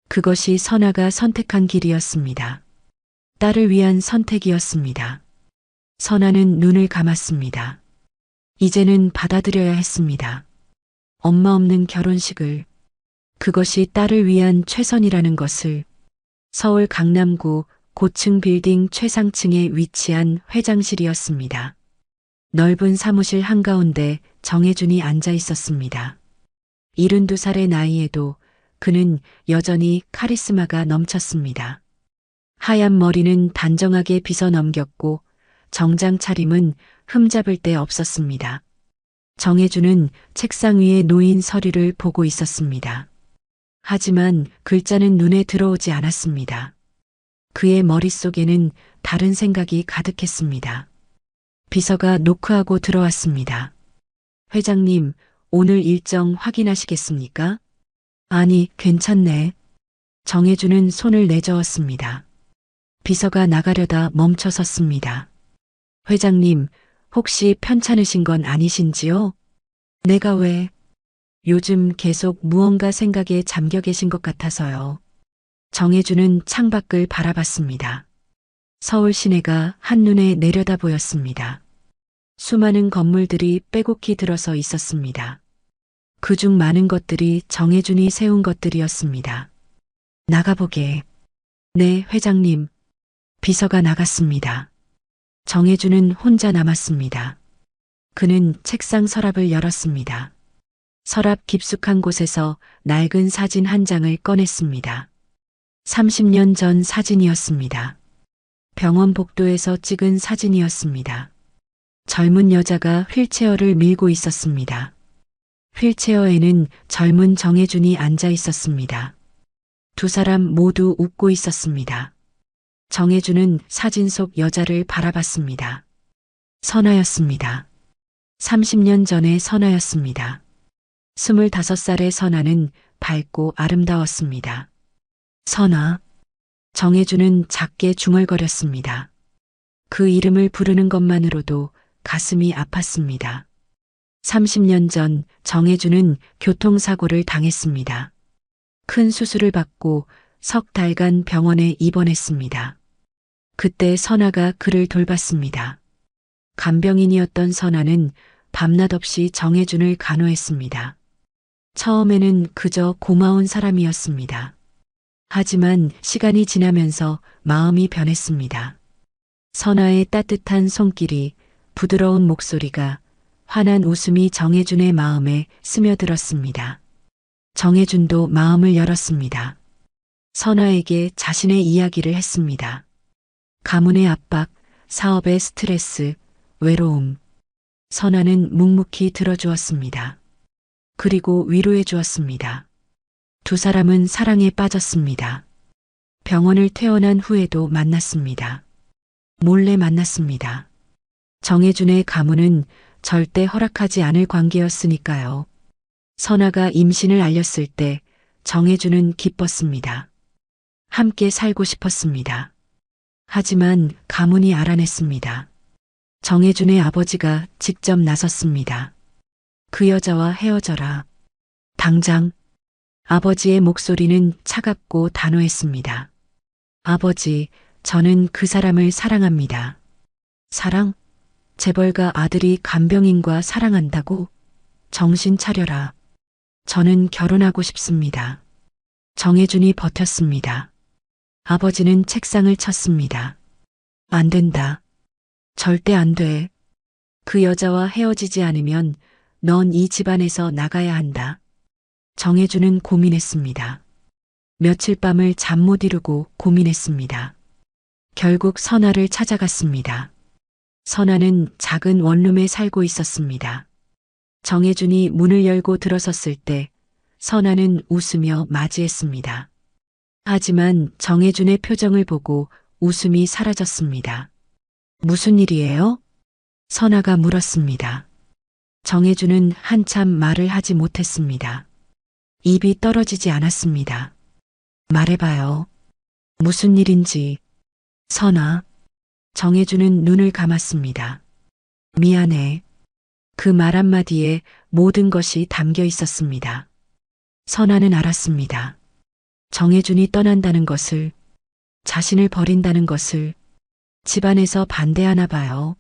[SPEAKER 2] 그것이 선아가 선택한 길이었습니다. 딸을 위한 선택이었습니다. 선아는 눈을 감았습니다. 이제는 받아들여야 했습니다. 엄마 없는 결혼식을, 그것이 딸을 위한 최선이라는 것을. 서울 강남구 고층 빌딩 최상층에 위치한 회장실이었습니다. 넓은 사무실 한가운데 정혜준이 앉아 있었습니다. 72살의 나이에도 그는 여전히 카리스마가 넘쳤습니다. 하얀 머리는 단정하게 빗어 넘겼고 정장 차림은 흠잡을 데 없었습니다. 정혜준은 책상 위에 놓인 서류를 보고 있었습니다. 하지만 글자는 눈에 들어오지 않았습니다. 그의 머릿속에는 다른 생각이 가득했습니다. 비서가 노크하고 들어왔습니다. 회장님, 오늘 일정 확인하시겠습니까? 아니, 괜찮네. 정혜준은 손을 내저었습니다. 비서가 나가려다 멈춰섰습니다. 회장님, 혹시 편찮으신 건 아니신지요? 내가 왜? 요즘 계속 무언가 생각에 잠겨 계신 것 같아서요. 정혜준은 창밖을 바라봤습니다. 서울 시내가 한눈에 내려다 보였습니다. 수많은 건물들이 빼곡히 들어서 있었습니다. 그중 많은 것들이 정혜준이 세운 것들이었습니다. 나가보게. 네, 회장님. 비서가 나갔습니다. 정혜준은 혼자 남았습니다. 그는 책상 서랍을 열었습니다. 서랍 깊숙한 곳에서 낡은 사진 한 장을 꺼냈습니다. 30년 전 사진이었습니다. 병원 복도에서 찍은 사진이었습니다. 젊은 여자가 휠체어를 밀고 있었습니다. 휠체어에는 젊은 정혜준이 앉아 있었습니다. 두 사람 모두 웃고 있었습니다. 정혜준은 사진 속 여자를 바라봤습니다. 선아였습니다. 30년 전의 선아였습니다. 25살의 선아는 밝고 아름다웠습니다. 선아. 정혜준은 작게 중얼거렸습니다. 그 이름을 부르는 것만으로도 가슴이 아팠습니다. 30년 전 정혜준은 교통사고를 당했습니다. 큰 수술을 받고 석 달간 병원에 입원했습니다. 그때 선아가 그를 돌봤습니다. 간병인이었던 선아는 밤낮 없이 정혜준을 간호했습니다. 처음에는 그저 고마운 사람이었습니다. 하지만 시간이 지나면서 마음이 변했습니다. 선아의 따뜻한 손길이, 부드러운 목소리가, 환한 웃음이 정혜준의 마음에 스며들었습니다. 정혜준도 마음을 열었습니다. 선아에게 자신의 이야기를 했습니다. 가문의 압박, 사업의 스트레스, 외로움. 선아는 묵묵히 들어주었습니다. 그리고 위로해 주었습니다. 두 사람은 사랑에 빠졌습니다. 병원을 퇴원한 후에도 만났습니다. 몰래 만났습니다. 정혜준의 가문은 절대 허락하지 않을 관계였으니까요. 선아가 임신을 알렸을 때 정혜준은 기뻤습니다. 함께 살고 싶었습니다. 하지만 가문이 알아냈습니다. 정혜준의 아버지가 직접 나섰습니다. 그 여자와 헤어져라. 당장. 아버지의 목소리는 차갑고 단호했습니다. 아버지, 저는 그 사람을 사랑합니다. 사랑? 재벌가 아들이 간병인과 사랑한다고? 정신 차려라. 저는 결혼하고 싶습니다. 정혜준이 버텼습니다. 아버지는 책상을 쳤습니다. 안 된다. 절대 안 돼. 그 여자와 헤어지지 않으면 넌 이 집안에서 나가야 한다. 정혜준은 고민했습니다. 며칠 밤을 잠 못 이루고 고민했습니다. 결국 선아를 찾아갔습니다. 선아는 작은 원룸에 살고 있었습니다. 정혜준이 문을 열고 들어섰을 때 선아는 웃으며 맞이했습니다. 하지만 정혜준의 표정을 보고 웃음이 사라졌습니다. 무슨 일이에요? 선아가 물었습니다. 정혜준은 한참 말을 하지 못했습니다. 입이 떨어지지 않았습니다. 말해봐요. 무슨 일인지. 선아. 정혜준은 눈을 감았습니다. 미안해. 그 말 한마디에 모든 것이 담겨 있었습니다. 선아는 알았습니다. 정혜준이 떠난다는 것을, 자신을 버린다는 것을 집안에서 반대하나 봐요.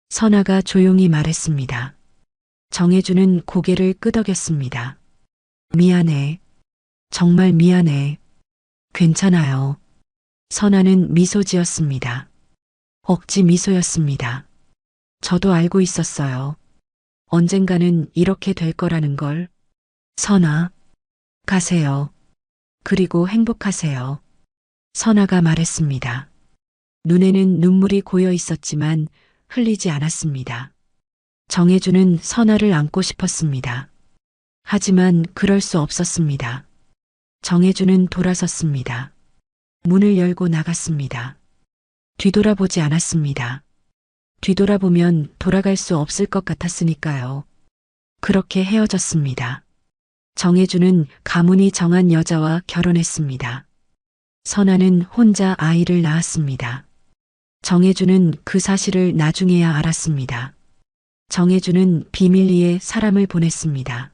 [SPEAKER 2] 선아가 조용히 말했습니다. 정혜준은 고개를 끄덕였습니다. 미안해. 정말 미안해. 괜찮아요. 선아는 미소 지었습니다. 억지 미소였습니다. 저도 알고 있었어요. 언젠가는 이렇게 될 거라는 걸. 선아, 가세요. 그리고 행복하세요. 선아가 말했습니다. 눈에는 눈물이 고여 있었지만 흘리지 않았습니다. 정혜준은 선아를 안고 싶었습니다. 하지만 그럴 수 없었습니다. 정혜준은 돌아섰습니다. 문을 열고 나갔습니다. 뒤돌아보지 않았습니다. 뒤돌아보면 돌아갈 수 없을 것 같았으니까요. 그렇게 헤어졌습니다. 정혜준은 가문이 정한 여자와 결혼했습니다. 선아는 혼자 아이를 낳았습니다. 정혜준은 그 사실을 나중에야 알았습니다. 정혜준은 비밀리에 사람을 보냈습니다.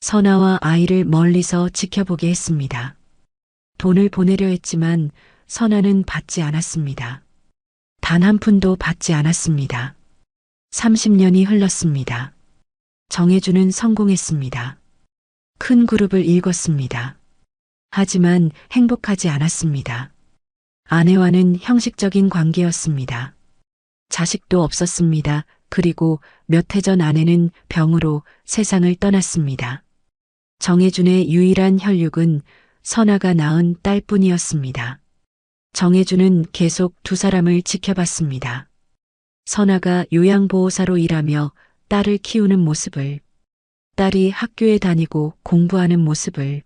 [SPEAKER 2] 선아와 아이를 멀리서 지켜보게 했습니다. 돈을 보내려 했지만 선아는 받지 않았습니다. 단 한 푼도 받지 않았습니다. 30년이 흘렀습니다. 정혜준은 성공했습니다. 큰 그룹을 일궜습니다. 하지만 행복하지 않았습니다. 아내와는 형식적인 관계였습니다. 자식도 없었습니다. 그리고 몇 해 전 아내는 병으로 세상을 떠났습니다. 정혜준의 유일한 혈육은 선아가 낳은 딸뿐이었습니다. 정혜준은 계속 두 사람을 지켜봤습니다. 선아가 요양보호사로 일하며 딸을 키우는 모습을, 딸이 학교에 다니고 공부하는 모습을,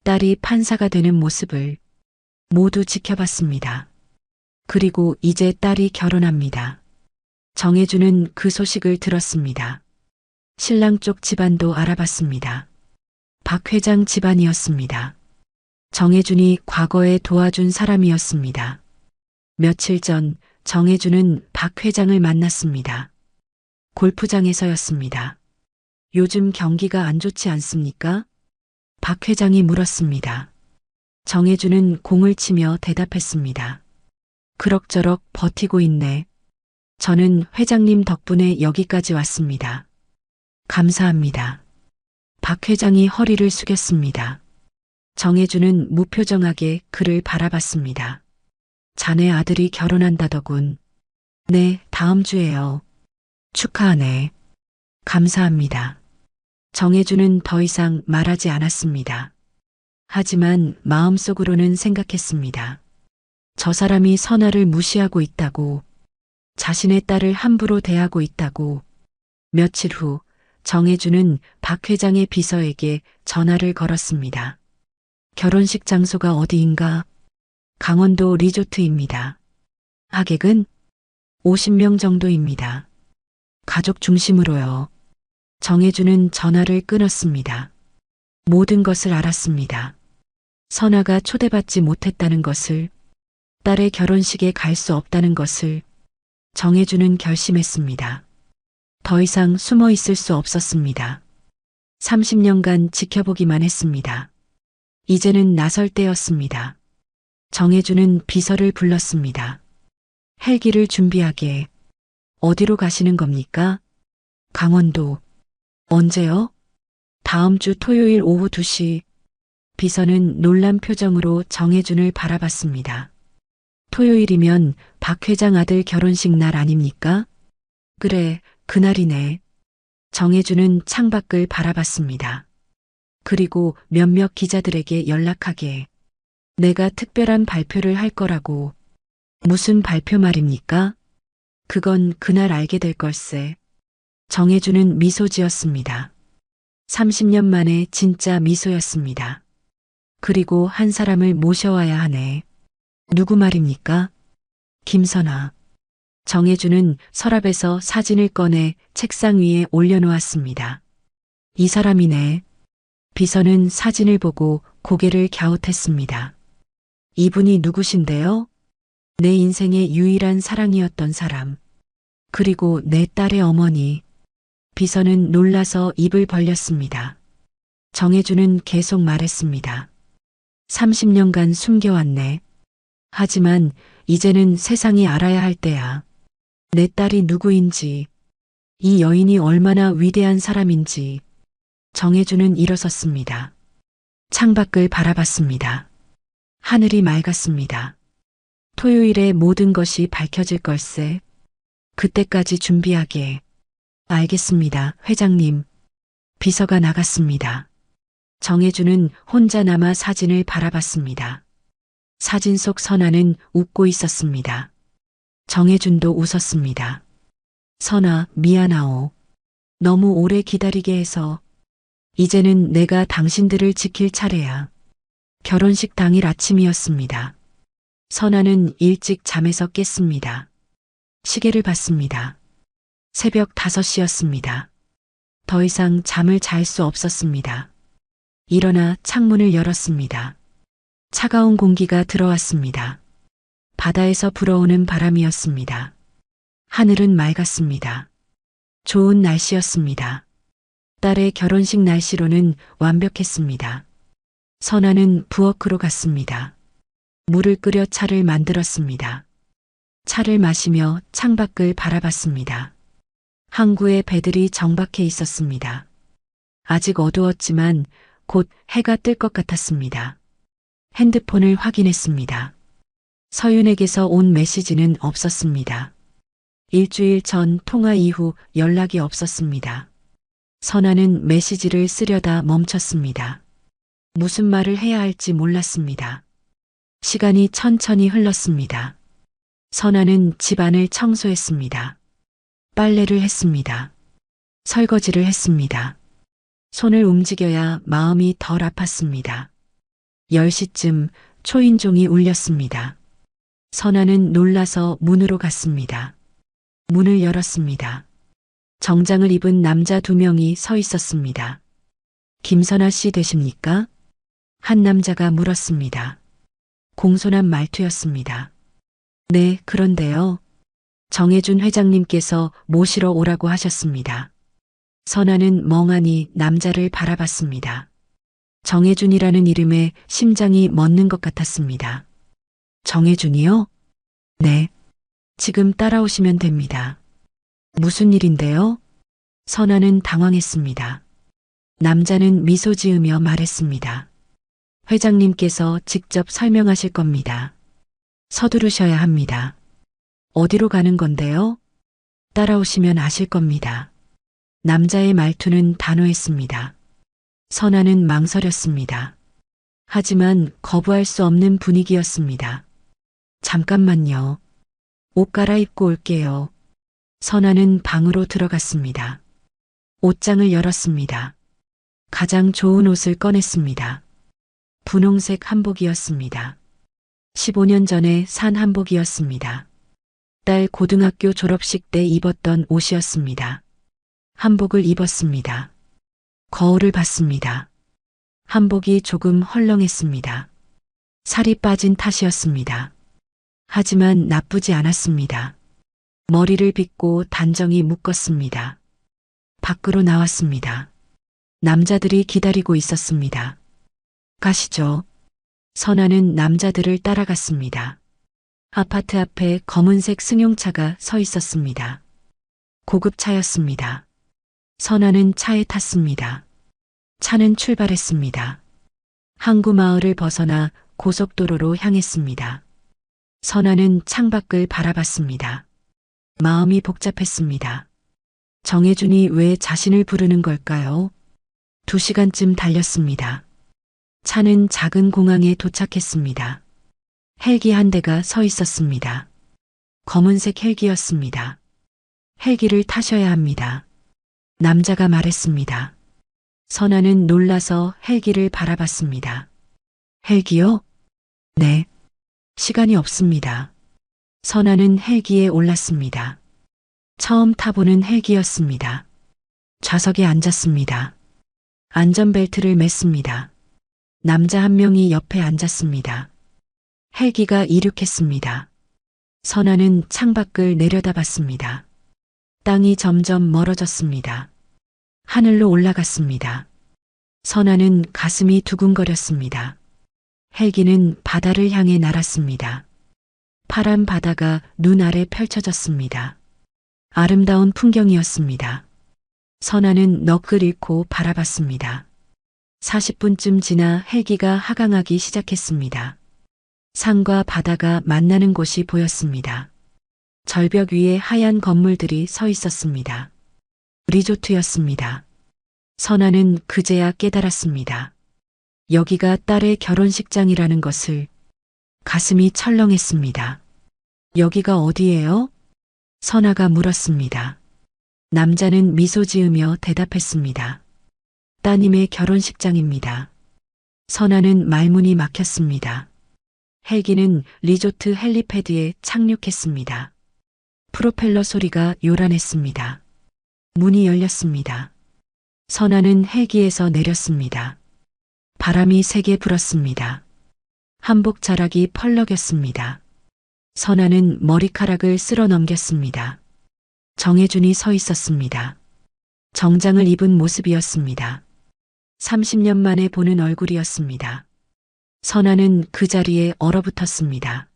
[SPEAKER 2] 딸이 판사가 되는 모습을 모두 지켜봤습니다. 그리고 이제 딸이 결혼합니다. 정혜준은 그 소식을 들었습니다. 신랑 쪽 집안도 알아봤습니다. 박 회장 집안이었습니다. 정혜준이 과거에 도와준 사람이었습니다. 며칠 전 정혜준은 박 회장을 만났습니다. 골프장에서였습니다. 요즘 경기가 안 좋지 않습니까? 박 회장이 물었습니다. 정혜준은 공을 치며 대답했습니다. 그럭저럭 버티고 있네. 저는 회장님 덕분에 여기까지 왔습니다. 감사합니다. 박 회장이 허리를 숙였습니다. 정혜준은 무표정하게 그를 바라봤습니다. 자네 아들이 결혼한다더군. 네, 다음 주에요. 축하하네. 감사합니다. 정혜준은 더 이상 말하지 않았습니다. 하지만 마음속으로는 생각했습니다. 저 사람이 선아를 무시하고 있다고, 자신의 딸을 함부로 대하고 있다고. 며칠 후 정혜준은 박 회장의 비서에게 전화를 걸었습니다. 결혼식 장소가 어디인가? 강원도 리조트입니다. 하객은 50명 정도입니다. 가족 중심으로요. 정혜준은 전화를 끊었습니다. 모든 것을 알았습니다. 선아가 초대받지 못했다는 것을, 딸의 결혼식에 갈 수 없다는 것을 정혜준은 결심했습니다. 더 이상 숨어 있을 수 없었습니다. 30년간 지켜보기만 했습니다. 이제는 나설 때였습니다. 정혜준은 비서를 불렀습니다. 헬기를 준비하게. 어디로 가시는 겁니까? 강원도. 언제요? 다음 주 토요일 오후 2시. 비서는 놀란 표정으로 정혜준을 바라봤습니다. 토요일이면 박 회장 아들 결혼식 날 아닙니까? 그래, 그날이네. 정혜준은 창밖을 바라봤습니다. 그리고 몇몇 기자들에게 연락하게. 내가 특별한 발표를 할 거라고. 무슨 발표 말입니까? 그건 그날 알게 될 걸세. 정혜준은 미소 지었습니다. 30년 만에 진짜 미소였습니다. 그리고 한 사람을 모셔와야 하네. 누구 말입니까? 김선아. 정혜준은 서랍에서 사진을 꺼내 책상 위에 올려놓았습니다. 이 사람이네. 비서는 사진을 보고 고개를 갸웃했습니다. 이분이 누구신데요? 내 인생의 유일한 사랑이었던 사람. 그리고 내 딸의 어머니. 비서는 놀라서 입을 벌렸습니다. 정혜준은 계속 말했습니다. 30년간 숨겨왔네. 하지만 이제는 세상이 알아야 할 때야. 내 딸이 누구인지, 이 여인이 얼마나 위대한 사람인지. 정혜준은 일어섰습니다. 창밖을 바라봤습니다. 하늘이 맑았습니다. 토요일에 모든 것이 밝혀질 걸세. 그때까지 준비하게. 알겠습니다, 회장님. 비서가 나갔습니다. 정혜준은 혼자 남아 사진을 바라봤습니다. 사진 속 선아는 웃고 있었습니다. 정혜준도 웃었습니다. 선아, 미안하오. 너무 오래 기다리게 해서. 이제는 내가 당신들을 지킬 차례야. 결혼식 당일 아침이었습니다. 선아는 일찍 잠에서 깼습니다. 시계를 봤습니다. 새벽 5시였습니다. 더 이상 잠을 잘 수 없었습니다. 일어나 창문을 열었습니다. 차가운 공기가 들어왔습니다. 바다에서 불어오는 바람이었습니다. 하늘은 맑았습니다. 좋은 날씨였습니다. 딸의 결혼식 날씨로는 완벽했습니다. 선아는 부엌으로 갔습니다. 물을 끓여 차를 만들었습니다. 차를 마시며 창밖을 바라봤습니다. 항구에 배들이 정박해 있었습니다. 아직 어두웠지만 곧 해가 뜰 것 같았습니다. 핸드폰을 확인했습니다. 서윤에게서 온 메시지는 없었습니다. 일주일 전 통화 이후 연락이 없었습니다. 선아는 메시지를 쓰려다 멈췄습니다. 무슨 말을 해야 할지 몰랐습니다. 시간이 천천히 흘렀습니다. 선아는 집안을 청소했습니다. 빨래를 했습니다. 설거지를 했습니다. 손을 움직여야 마음이 덜 아팠습니다. 10시쯤 초인종이 울렸습니다. 선아는 놀라서 문으로 갔습니다. 문을 열었습니다. 정장을 입은 남자 2명이 서 있었습니다. 김선아 씨 되십니까? 한 남자가 물었습니다. 공손한 말투였습니다. 네, 그런데요. 정혜준 회장님께서 모시러 오라고 하셨습니다. 선아는 멍하니 남자를 바라봤습니다. 정혜준이라는 이름에 심장이 멎는 것 같았습니다. 정혜준이요? 네. 지금 따라오시면 됩니다. 무슨 일인데요? 선아는 당황했습니다. 남자는 미소 지으며 말했습니다. 회장님께서 직접 설명하실 겁니다. 서두르셔야 합니다. 어디로 가는 건데요? 따라오시면 아실 겁니다. 남자의 말투는 단호했습니다. 선아는 망설였습니다. 하지만 거부할 수 없는 분위기였습니다. 잠깐만요. 옷 갈아입고 올게요. 선아는 방으로 들어갔습니다. 옷장을 열었습니다. 가장 좋은 옷을 꺼냈습니다. 분홍색 한복이었습니다. 15년 전에 산 한복이었습니다. 딸 고등학교 졸업식 때 입었던 옷이었습니다. 한복을 입었습니다. 거울을 봤습니다. 한복이 조금 헐렁했습니다. 살이 빠진 탓이었습니다. 하지만 나쁘지 않았습니다. 머리를 빗고 단정히 묶었습니다. 밖으로 나왔습니다. 남자들이 기다리고 있었습니다. 가시죠. 선아는 남자들을 따라갔습니다. 아파트 앞에 검은색 승용차가 서 있었습니다. 고급차였습니다. 선아는 차에 탔습니다. 차는 출발했습니다. 항구 마을을 벗어나 고속도로로 향했습니다. 선아는 창밖을 바라봤습니다. 마음이 복잡했습니다. 정혜준이 왜 자신을 부르는 걸까요? 2시간쯤 달렸습니다. 차는 작은 공항에 도착했습니다. 헬기 한 대가 서 있었습니다. 검은색 헬기였습니다. 헬기를 타셔야 합니다. 남자가 말했습니다. 선아는 놀라서 헬기를 바라봤습니다. 헬기요? 네. 시간이 없습니다. 선아는 헬기에 올랐습니다. 처음 타보는 헬기였습니다. 좌석에 앉았습니다. 안전벨트를 맸습니다. 남자 한 명이 옆에 앉았습니다. 헬기가 이륙했습니다. 선아는 창밖을 내려다봤습니다. 땅이 점점 멀어졌습니다. 하늘로 올라갔습니다. 선아는 가슴이 두근거렸습니다. 헬기는 바다를 향해 날았습니다. 파란 바다가 눈 아래 펼쳐졌습니다. 아름다운 풍경이었습니다. 선아는 넋을 잃고 바라봤습니다. 40분쯤 지나 헬기가 하강하기 시작했습니다. 산과 바다가 만나는 곳이 보였습니다. 절벽 위에 하얀 건물들이 서 있었습니다. 리조트였습니다. 선아는 그제야 깨달았습니다. 여기가 딸의 결혼식장이라는 것을. 가슴이 철렁했습니다. 여기가 어디예요? 선아가 물었습니다. 남자는 미소 지으며 대답했습니다. 따님의 결혼식장입니다. 선아는 말문이 막혔습니다. 헬기는 리조트 헬리패드에 착륙했습니다. 프로펠러 소리가 요란했습니다. 문이 열렸습니다. 선아는 헬기에서 내렸습니다. 바람이 세게 불었습니다. 한복 자락이 펄럭였습니다. 선아는 머리카락을 쓸어 넘겼습니다. 정혜준이 서 있었습니다. 정장을 입은 모습이었습니다. 30년 만에 보는 얼굴이었습니다. 선아는 그 자리에 얼어붙었습니다.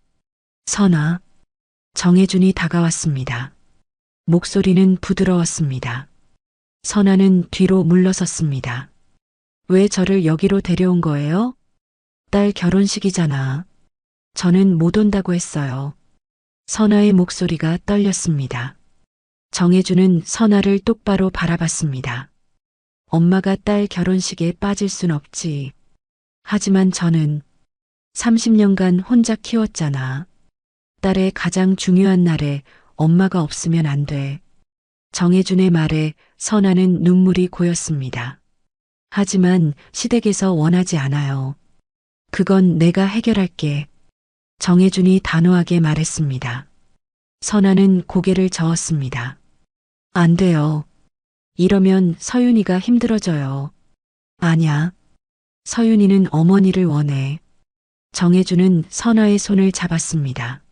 [SPEAKER 2] 선아. 정혜준이 다가왔습니다. 목소리는 부드러웠습니다. 선아는 뒤로 물러섰습니다. 왜 저를 여기로 데려온 거예요? 딸 결혼식이잖아. 저는 못 온다고 했어요. 선아의 목소리가 떨렸습니다. 정혜준은 선아를 똑바로 바라봤습니다. 엄마가 딸 결혼식에 빠질 순 없지. 하지만 저는 30년간 혼자 키웠잖아. 딸의 가장 중요한 날에 엄마가 없으면 안 돼. 정혜준의 말에 선아는 눈물이 고였습니다. 하지만 시댁에서 원하지 않아요. 그건 내가 해결할게. 정혜준이 단호하게 말했습니다. 선아는 고개를 저었습니다. 안 돼요. 이러면 서윤이가 힘들어져요. 아냐. 서윤이는 어머니를 원해. 정혜준은 선아의 손을 잡았습니다.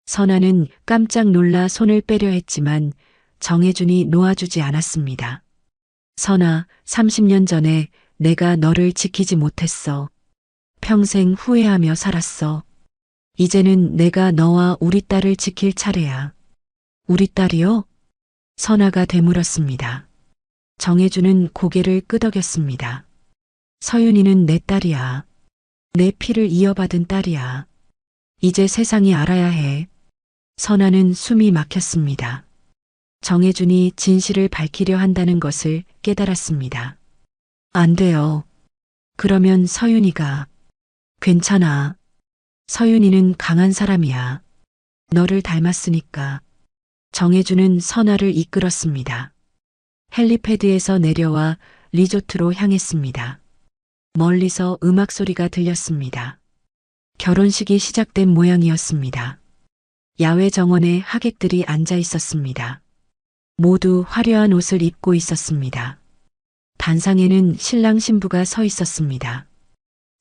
[SPEAKER 2] 선아는 깜짝 놀라 손을 빼려 했지만 정혜준이 놓아주지 않았습니다. 선아, 30년 전에 내가 너를 지키지 못했어. 평생 후회하며 살았어. 이제는 내가 너와 우리 딸을 지킬 차례야. 우리 딸이요? 선아가 되물었습니다. 정혜주는 고개를 끄덕였습니다. 서윤이는 내 딸이야. 내 피를 이어받은 딸이야. 이제 세상이 알아야 해. 선아는 숨이 막혔습니다. 정혜준이 진실을 밝히려 한다는 것을 깨달았습니다. 안 돼요. 그러면 서윤이가. 괜찮아. 서윤이는 강한 사람이야. 너를 닮았으니까. 정혜준은 선아를 이끌었습니다. 헬리패드에서 내려와 리조트로 향했습니다. 멀리서 음악 소리가 들렸습니다. 결혼식이 시작된 모양이었습니다. 야외 정원에 하객들이 앉아 있었습니다. 모두 화려한 옷을 입고 있었습니다. 단상에는 신랑 신부가 서 있었습니다.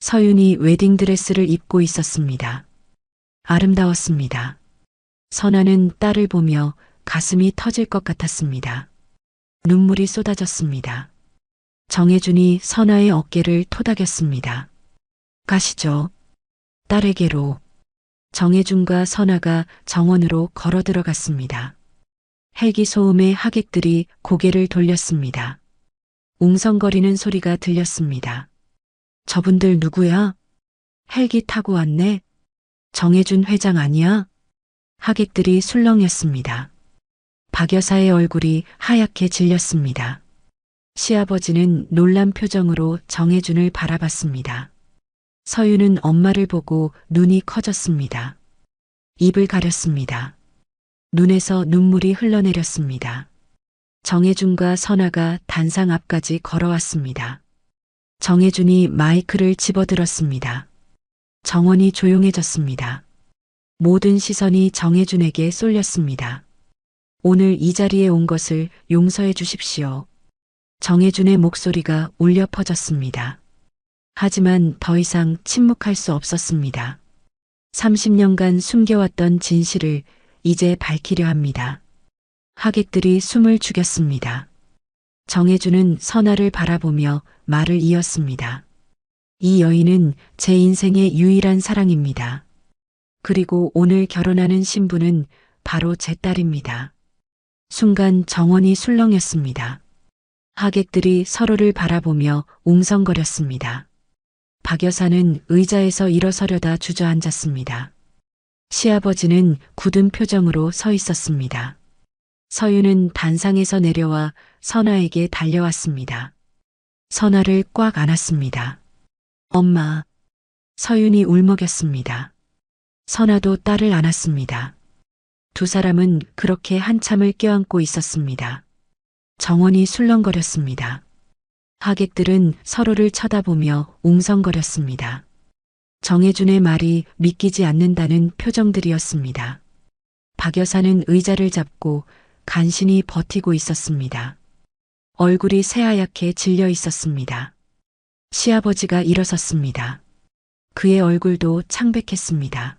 [SPEAKER 2] 서윤이 웨딩드레스를 입고 있었습니다. 아름다웠습니다. 선아는 딸을 보며 가슴이 터질 것 같았습니다. 눈물이 쏟아졌습니다. 정혜준이 선아의 어깨를 토닥였습니다. 가시죠. 딸에게로. 정혜준과 선아가 정원으로 걸어 들어갔습니다. 헬기 소음에 하객들이 고개를 돌렸습니다. 웅성거리는 소리가 들렸습니다. 저분들 누구야? 헬기 타고 왔네? 정혜준 회장 아니야? 하객들이 술렁였습니다. 박 여사의 얼굴이 하얗게 질렸습니다. 시아버지는 놀란 표정으로 정혜준을 바라봤습니다. 서윤은 엄마를 보고 눈이 커졌습니다. 입을 가렸습니다. 눈에서 눈물이 흘러내렸습니다. 정혜준과 선아가 단상 앞까지 걸어왔습니다. 정혜준이 마이크를 집어들었습니다. 정원이 조용해졌습니다. 모든 시선이 정혜준에게 쏠렸습니다. 오늘 이 자리에 온 것을 용서해 주십시오. 정혜준의 목소리가 울려 퍼졌습니다. 하지만 더 이상 침묵할 수 없었습니다. 30년간 숨겨왔던 진실을 이제 밝히려 합니다. 하객들이 숨을 죽였습니다. 정혜준은 선아를 바라보며 말을 이었습니다. 이 여인은 제 인생의 유일한 사랑입니다. 그리고 오늘 결혼하는 신부는 바로 제 딸입니다. 순간 정원이 술렁였습니다. 하객들이 서로를 바라보며 웅성거렸습니다. 박 여사는 의자에서 일어서려다 주저앉았습니다. 시아버지는 굳은 표정으로 서 있었습니다. 서윤은 단상에서 내려와 선아에게 달려왔습니다. 선아를 꽉 안았습니다. 엄마. 서윤이 울먹였습니다. 선아도 딸을 안았습니다. 두 사람은 그렇게 한참을 껴안고 있었습니다. 정원이 술렁거렸습니다. 하객들은 서로를 쳐다보며 웅성거렸습니다. 정혜준의 말이 믿기지 않는다는 표정들이었습니다. 박 여사는 의자를 잡고 간신히 버티고 있었습니다. 얼굴이 새하얗게 질려 있었습니다. 시아버지가 일어섰습니다. 그의 얼굴도 창백했습니다.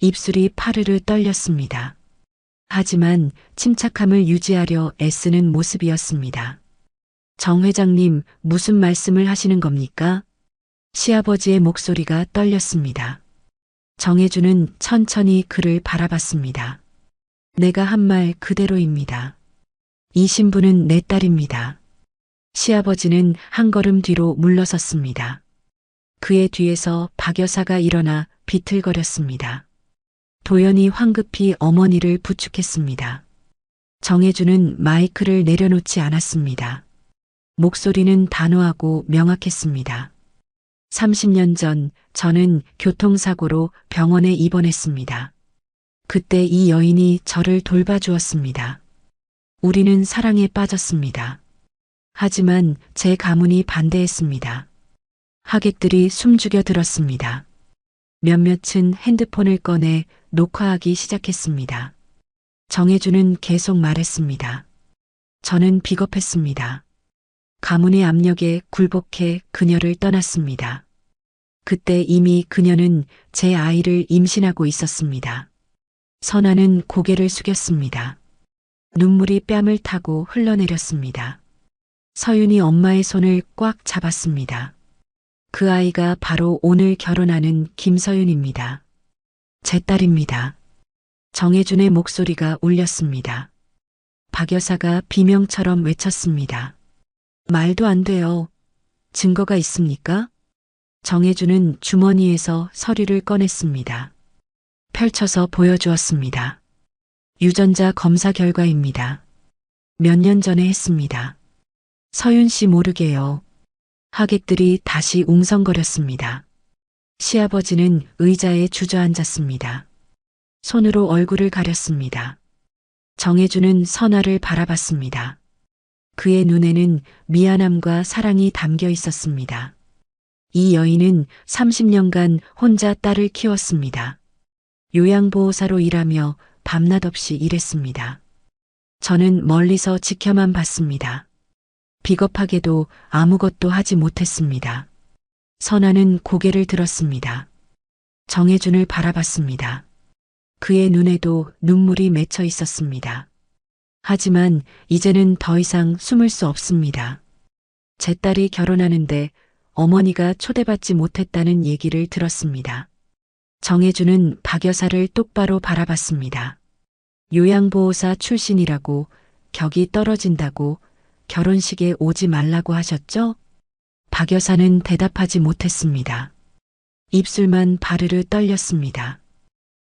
[SPEAKER 2] 입술이 파르르 떨렸습니다. 하지만 침착함을 유지하려 애쓰는 모습이었습니다. 정 회장님, 무슨 말씀을 하시는 겁니까? 시아버지의 목소리가 떨렸습니다. 정혜준은 천천히 그를 바라봤습니다. 내가 한 말 그대로입니다. 이 신부는 내 딸입니다. 시아버지는 한 걸음 뒤로 물러섰습니다. 그의 뒤에서 박 여사가 일어나 비틀거렸습니다. 도연이 황급히 어머니를 부축했습니다. 정혜준은 마이크를 내려놓지 않았습니다. 목소리는 단호하고 명확했습니다. 30년 전 저는 교통사고로 병원에 입원했습니다. 그때 이 여인이 저를 돌봐주었습니다. 우리는 사랑에 빠졌습니다. 하지만 제 가문이 반대했습니다. 하객들이 숨죽여 들었습니다. 몇몇은 핸드폰을 꺼내 녹화하기 시작했습니다. 정혜준은 계속 말했습니다. 저는 비겁했습니다. 가문의 압력에 굴복해 그녀를 떠났습니다. 그때 이미 그녀는 제 아이를 임신하고 있었습니다. 선아는 고개를 숙였습니다. 눈물이 뺨을 타고 흘러내렸습니다. 서윤이 엄마의 손을 꽉 잡았습니다. 그 아이가 바로 오늘 결혼하는 김서윤입니다. 제 딸입니다. 정혜준의 목소리가 울렸습니다. 박 여사가 비명처럼 외쳤습니다. 말도 안 돼요. 증거가 있습니까? 정혜준은 주머니에서 서류를 꺼냈습니다. 펼쳐서 보여주었습니다. 유전자 검사 결과입니다. 몇 년 전에 했습니다. 서윤 씨 모르게요. 하객들이 다시 웅성거렸습니다. 시아버지는 의자에 주저앉았습니다. 손으로 얼굴을 가렸습니다. 정혜준은 선아를 바라봤습니다. 그의 눈에는 미안함과 사랑이 담겨 있었습니다. 이 여인은 30년간 혼자 딸을 키웠습니다. 요양보호사로 일하며 밤낮 없이 일했습니다. 저는 멀리서 지켜만 봤습니다. 비겁하게도 아무것도 하지 못했습니다. 선아는 고개를 들었습니다. 정혜준을 바라봤습니다. 그의 눈에도 눈물이 맺혀 있었습니다. 하지만 이제는 더 이상 숨을 수 없습니다. 제 딸이 결혼하는데 어머니가 초대받지 못했다는 얘기를 들었습니다. 정혜준은 박 여사를 똑바로 바라봤습니다. 요양보호사 출신이라고 격이 떨어진다고 결혼식에 오지 말라고 하셨죠? 박 여사는 대답하지 못했습니다. 입술만 바르르 떨렸습니다.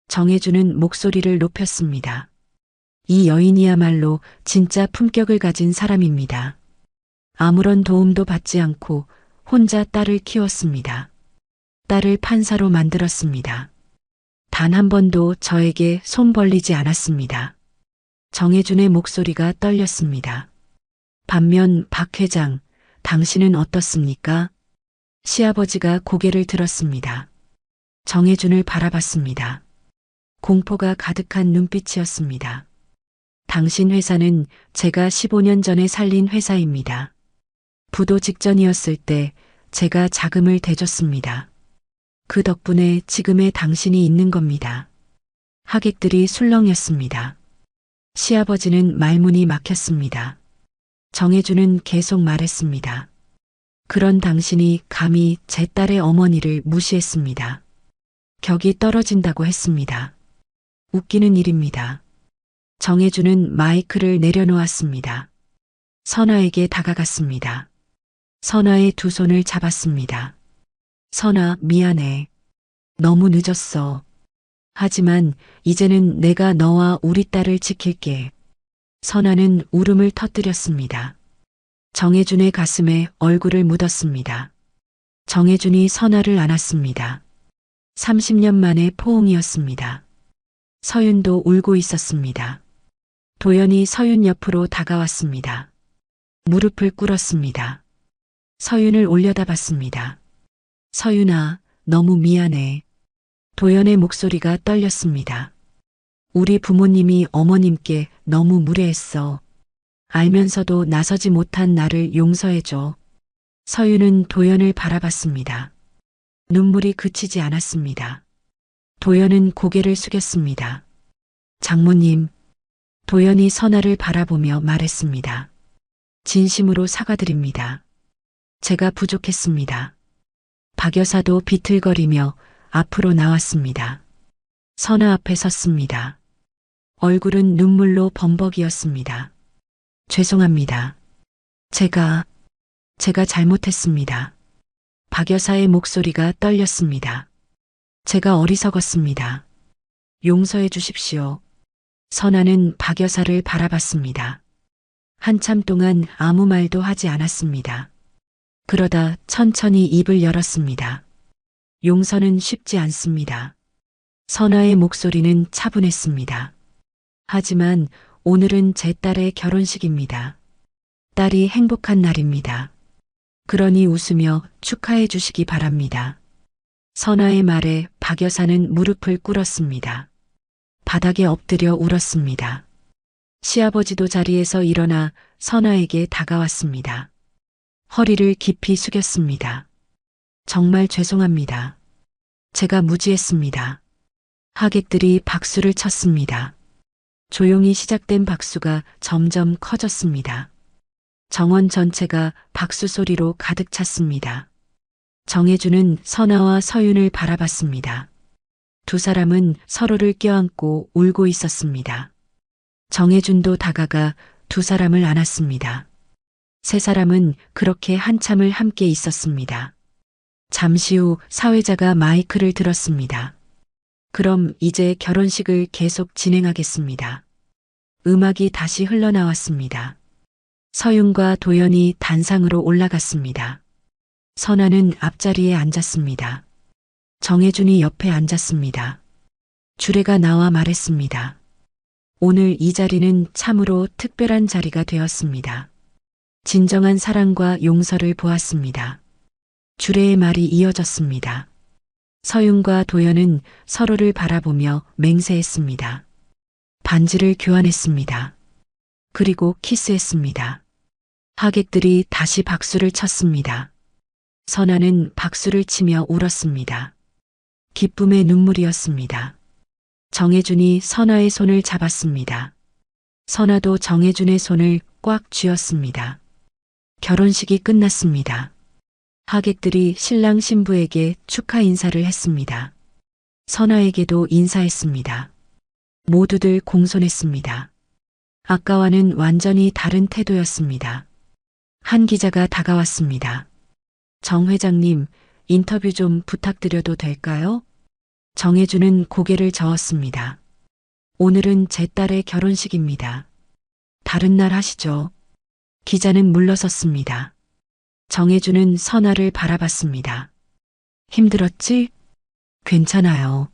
[SPEAKER 2] 정혜준은 목소리를 높였습니다. 이 여인이야말로 진짜 품격을 가진 사람입니다. 아무런 도움도 받지 않고 혼자 딸을 키웠습니다. 딸을 판사로 만들었습니다. 단 한 번도 저에게 손 벌리지 않았습니다. 정혜준의 목소리가 떨렸습니다. 반면 박 회장, 당신은 어떻습니까? 시아버지가 고개를 들었습니다. 정혜준을 바라봤습니다. 공포가 가득한 눈빛이었습니다. 당신 회사는 제가 15년 전에 살린 회사입니다. 부도 직전이었을 때 제가 자금을 대줬습니다. 그 덕분에 지금의 당신이 있는 겁니다. 하객들이 술렁였습니다. 시아버지는 말문이 막혔습니다. 정혜준은 계속 말했습니다. 그런 당신이 감히 제 딸의 어머니를 무시했습니다. 격이 떨어진다고 했습니다. 웃기는 일입니다. 정혜준은 마이크를 내려놓았습니다. 선아에게 다가갔습니다. 선아의 두 손을 잡았습니다. 선아, 미안해. 너무 늦었어. 하지만 이제는 내가 너와 우리 딸을 지킬게. 선아는 울음을 터뜨렸습니다. 정혜준의 가슴에 얼굴을 묻었습니다. 정혜준이 선아를 안았습니다. 30년 만의 포옹이었습니다. 서윤도 울고 있었습니다. 도연이 서윤 옆으로 다가왔습니다. 무릎을 꿇었습니다. 서윤을 올려다봤습니다. 서윤아, 너무 미안해. 도연의 목소리가 떨렸습니다. 우리 부모님이 어머님께 너무 무례했어. 알면서도 나서지 못한 나를 용서해줘. 서윤은 도연을 바라봤습니다. 눈물이 그치지 않았습니다. 도연은 고개를 숙였습니다. 장모님, 도연이 선아를 바라보며 말했습니다. 진심으로 사과드립니다. 제가 부족했습니다. 박 여사도 비틀거리며 앞으로 나왔습니다. 선아 앞에 섰습니다. 얼굴은 눈물로 범벅이었습니다. 죄송합니다. 제가 잘못했습니다. 박 여사의 목소리가 떨렸습니다. 제가 어리석었습니다. 용서해 주십시오. 선아는 박 여사를 바라봤습니다. 한참 동안 아무 말도 하지 않았습니다. 그러다 천천히 입을 열었습니다. 용서는 쉽지 않습니다. 선아의 목소리는 차분했습니다. 하지만 오늘은 제 딸의 결혼식입니다. 딸이 행복한 날입니다. 그러니 웃으며 축하해 주시기 바랍니다. 선아의 말에 박 여사는 무릎을 꿇었습니다. 바닥에 엎드려 울었습니다. 시아버지도 자리에서 일어나 선아에게 다가왔습니다. 허리를 깊이 숙였습니다. 정말 죄송합니다. 제가 무지했습니다. 하객들이 박수를 쳤습니다. 조용히 시작된 박수가 점점 커졌습니다. 정원 전체가 박수 소리로 가득 찼습니다. 정혜준은 선아와 서윤을 바라봤습니다. 두 사람은 서로를 껴안고 울고 있었습니다. 정혜준도 다가가 두 사람을 안았습니다. 세 사람은 그렇게 한참을 함께 있었습니다. 잠시 후 사회자가 마이크를 들었습니다. 그럼 이제 결혼식을 계속 진행하겠습니다. 음악이 다시 흘러나왔습니다. 서윤과 도연이 단상으로 올라갔습니다. 선아는 앞자리에 앉았습니다. 정혜준이 옆에 앉았습니다. 주례가 나와 말했습니다. 오늘 이 자리는 참으로 특별한 자리가 되었습니다. 진정한 사랑과 용서를 보았습니다. 주례의 말이 이어졌습니다. 서윤과 도연은 서로를 바라보며 맹세했습니다. 반지를 교환했습니다. 그리고 키스했습니다. 하객들이 다시 박수를 쳤습니다. 선아는 박수를 치며 울었습니다. 기쁨의 눈물이었습니다. 정혜준이 선아의 손을 잡았습니다. 선아도 정혜준의 손을 꽉 쥐었습니다. 결혼식이 끝났습니다. 하객들이 신랑 신부에게 축하 인사를 했습니다. 선아에게도 인사했습니다. 모두들 공손했습니다. 아까와는 완전히 다른 태도였습니다. 한 기자가 다가왔습니다. 정 회장님, 인터뷰 좀 부탁드려도 될까요? 정혜준은 고개를 저었습니다. 오늘은 제 딸의 결혼식입니다. 다른 날 하시죠. 기자는 물러섰습니다. 정혜준은 선아를 바라봤습니다. 힘들었지? 괜찮아요.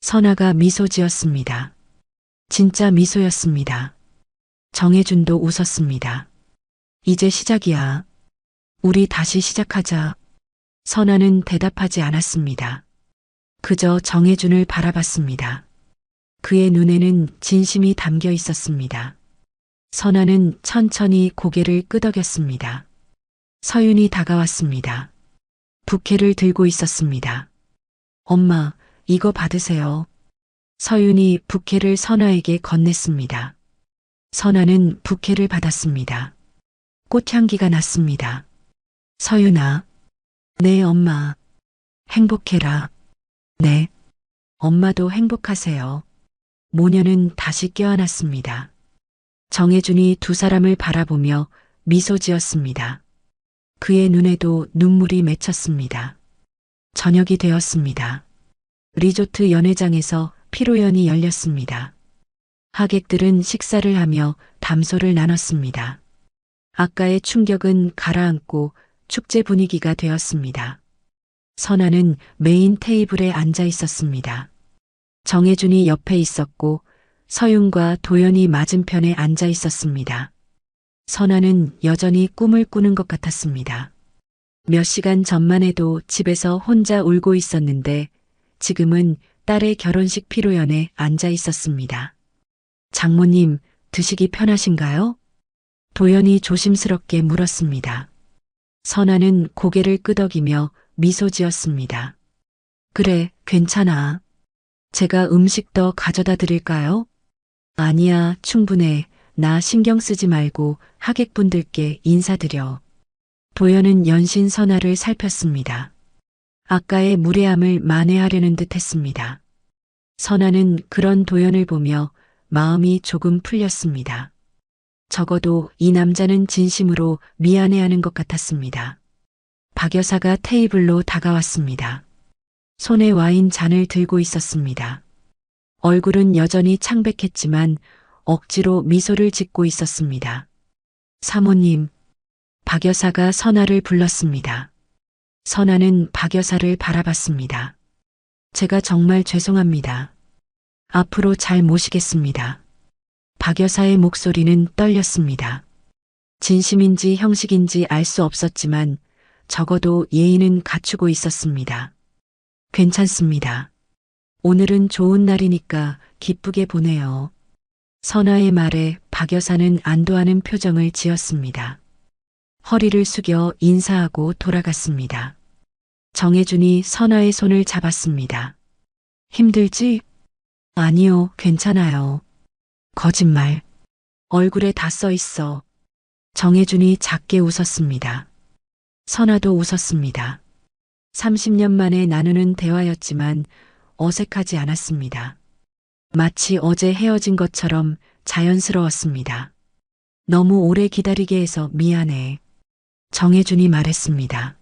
[SPEAKER 2] 선아가 미소 지었습니다. 진짜 미소였습니다. 정혜준도 웃었습니다. 이제 시작이야. 우리 다시 시작하자. 선아는 대답하지 않았습니다. 그저 정혜준을 바라봤습니다. 그의 눈에는 진심이 담겨 있었습니다. 선아는 천천히 고개를 끄덕였습니다. 서윤이 다가왔습니다. 부케를 들고 있었습니다. 엄마, 이거 받으세요. 서윤이 부케를 선아에게 건넸습니다. 선아는 부케를 받았습니다. 꽃향기가 났습니다. 서윤아. 네, 엄마. 행복해라. 네. 엄마도 행복하세요. 모녀는 다시 껴안았습니다. 정혜준이 두 사람을 바라보며 미소 지었습니다. 그의 눈에도 눈물이 맺혔습니다. 저녁이 되었습니다. 리조트 연회장에서 피로연이 열렸습니다. 하객들은 식사를 하며 담소를 나눴습니다. 아까의 충격은 가라앉고 축제 분위기가 되었습니다. 선아는 메인 테이블에 앉아 있었습니다. 정혜준이 옆에 있었고 서윤과 도연이 맞은편에 앉아 있었습니다. 선아는 여전히 꿈을 꾸는 것 같았습니다. 몇 시간 전만 해도 집에서 혼자 울고 있었는데 지금은 딸의 결혼식 피로연에 앉아 있었습니다. 장모님, 드시기 편하신가요? 도연이 조심스럽게 물었습니다. 선아는 고개를 끄덕이며 미소 지었습니다. 그래, 괜찮아. 제가 음식 더 가져다 드릴까요? 아니야, 충분해. 나 신경 쓰지 말고 하객분들께 인사드려. 도연은 연신 선아를 살폈습니다. 아까의 무례함을 만회하려는 듯 했습니다. 선아는 그런 도연을 보며 마음이 조금 풀렸습니다. 적어도 이 남자는 진심으로 미안해하는 것 같았습니다. 박 여사가 테이블로 다가왔습니다. 손에 와인 잔을 들고 있었습니다. 얼굴은 여전히 창백했지만 억지로 미소를 짓고 있었습니다. 사모님, 박 여사가 선아를 불렀습니다. 선아는 박 여사를 바라봤습니다. 제가 정말 죄송합니다. 앞으로 잘 모시겠습니다. 박 여사의 목소리는 떨렸습니다. 진심인지 형식인지 알 수 없었지만 적어도 예의는 갖추고 있었습니다. 괜찮습니다. 오늘은 좋은 날이니까 기쁘게 보내요. 선아의 말에 박 여사는 안도하는 표정을 지었습니다. 허리를 숙여 인사하고 돌아갔습니다. 정혜준이 선아의 손을 잡았습니다. 힘들지? 아니요, 괜찮아요. 거짓말. 얼굴에 다 써 있어. 정혜준이 작게 웃었습니다. 선아도 웃었습니다. 30년 만에 나누는 대화였지만 어색하지 않았습니다. 마치 어제 헤어진 것처럼 자연스러웠습니다. 너무 오래 기다리게 해서 미안해. 정혜준이 말했습니다.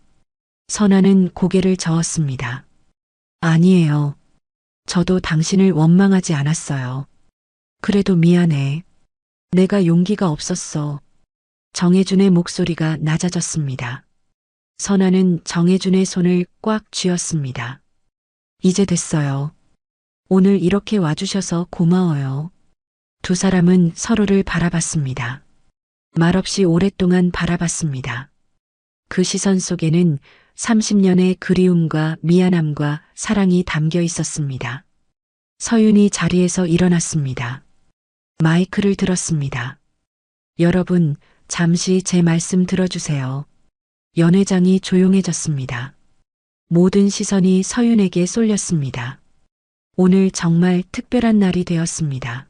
[SPEAKER 2] 선아는 고개를 저었습니다. 아니에요. 저도 당신을 원망하지 않았어요. 그래도 미안해. 내가 용기가 없었어. 정혜준의 목소리가 낮아졌습니다. 선아는 정혜준의 손을 꽉 쥐었습니다. 이제 됐어요. 오늘 이렇게 와주셔서 고마워요. 두 사람은 서로를 바라봤습니다. 말없이 오랫동안 바라봤습니다. 그 시선 속에는 30년의 그리움과 미안함과 사랑이 담겨 있었습니다. 서윤이 자리에서 일어났습니다. 마이크를 들었습니다. 여러분, 잠시 제 말씀 들어주세요. 연회장이 조용해졌습니다. 모든 시선이 서윤에게 쏠렸습니다. 오늘 정말 특별한 날이 되었습니다.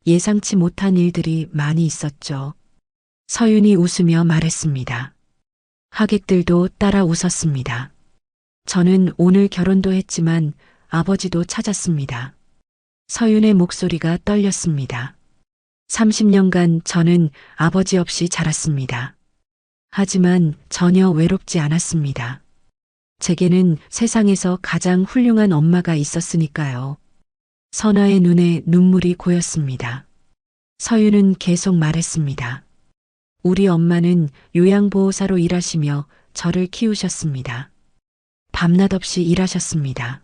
[SPEAKER 2] 예상치 못한 일들이 많이 있었죠. 서윤이 웃으며 말했습니다. 하객들도 따라 웃었습니다. 저는 오늘 결혼도 했지만 아버지도 찾았습니다. 서윤의 목소리가 떨렸습니다. 30년간 저는 아버지 없이 자랐습니다. 하지만 전혀 외롭지 않았습니다. 제게는 세상에서 가장 훌륭한 엄마가 있었으니까요. 선아의 눈에 눈물이 고였습니다. 서윤은 계속 말했습니다. 우리 엄마는 요양보호사로 일하시며 저를 키우셨습니다. 밤낮 없이 일하셨습니다.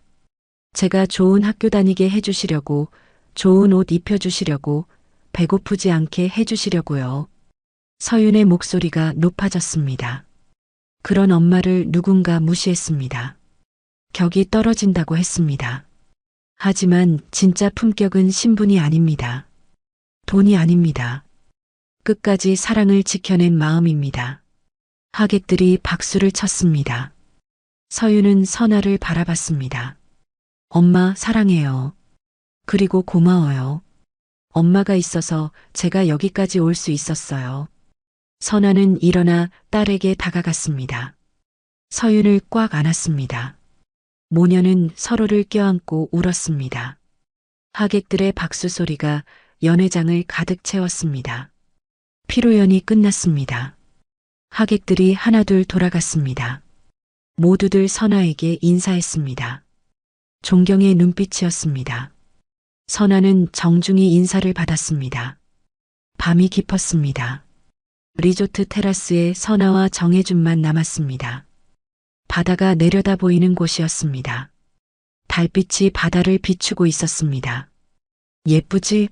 [SPEAKER 2] 제가 좋은 학교 다니게 해주시려고, 좋은 옷 입혀주시려고, 배고프지 않게 해주시려고요. 서윤의 목소리가 높아졌습니다. 그런 엄마를 누군가 무시했습니다. 격이 떨어진다고 했습니다. 하지만 진짜 품격은 신분이 아닙니다. 돈이 아닙니다. 끝까지 사랑을 지켜낸 마음입니다. 하객들이 박수를 쳤습니다. 서윤은 선아를 바라봤습니다. 엄마 사랑해요. 그리고 고마워요. 엄마가 있어서 제가 여기까지 올 수 있었어요. 선아는 일어나 딸에게 다가갔습니다. 서윤을 꽉 안았습니다. 모녀는 서로를 껴안고 울었습니다. 하객들의 박수 소리가 연회장을 가득 채웠습니다. 피로연이 끝났습니다. 하객들이 하나둘 돌아갔습니다. 모두들 선아에게 인사했습니다. 존경의 눈빛이었습니다. 선아는 정중히 인사를 받았습니다. 밤이 깊었습니다. 리조트 테라스에 선아와 정혜준만 남았습니다. 바다가 내려다 보이는 곳이었습니다. 달빛이 바다를 비추고 있었습니다. 예쁘지?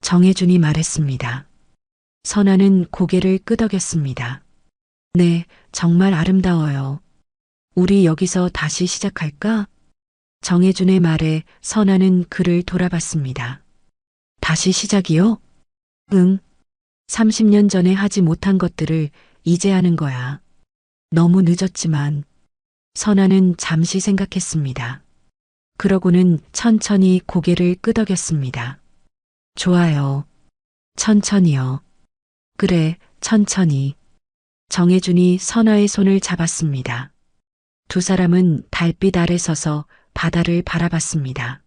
[SPEAKER 2] 정혜준이 말했습니다. 선아는 고개를 끄덕였습니다. 네, 정말 아름다워요. 우리 여기서 다시 시작할까? 정혜준의 말에 선아는 그를 돌아봤습니다. 다시 시작이요? 응. 30년 전에 하지 못한 것들을 이제 하는 거야. 너무 늦었지만. 선아는 잠시 생각했습니다. 그러고는 천천히 고개를 끄덕였습니다. 좋아요. 천천히요. 그래, 천천히. 정혜준이 선아의 손을 잡았습니다. 두 사람은 달빛 아래 서서 바다를 바라봤습니다.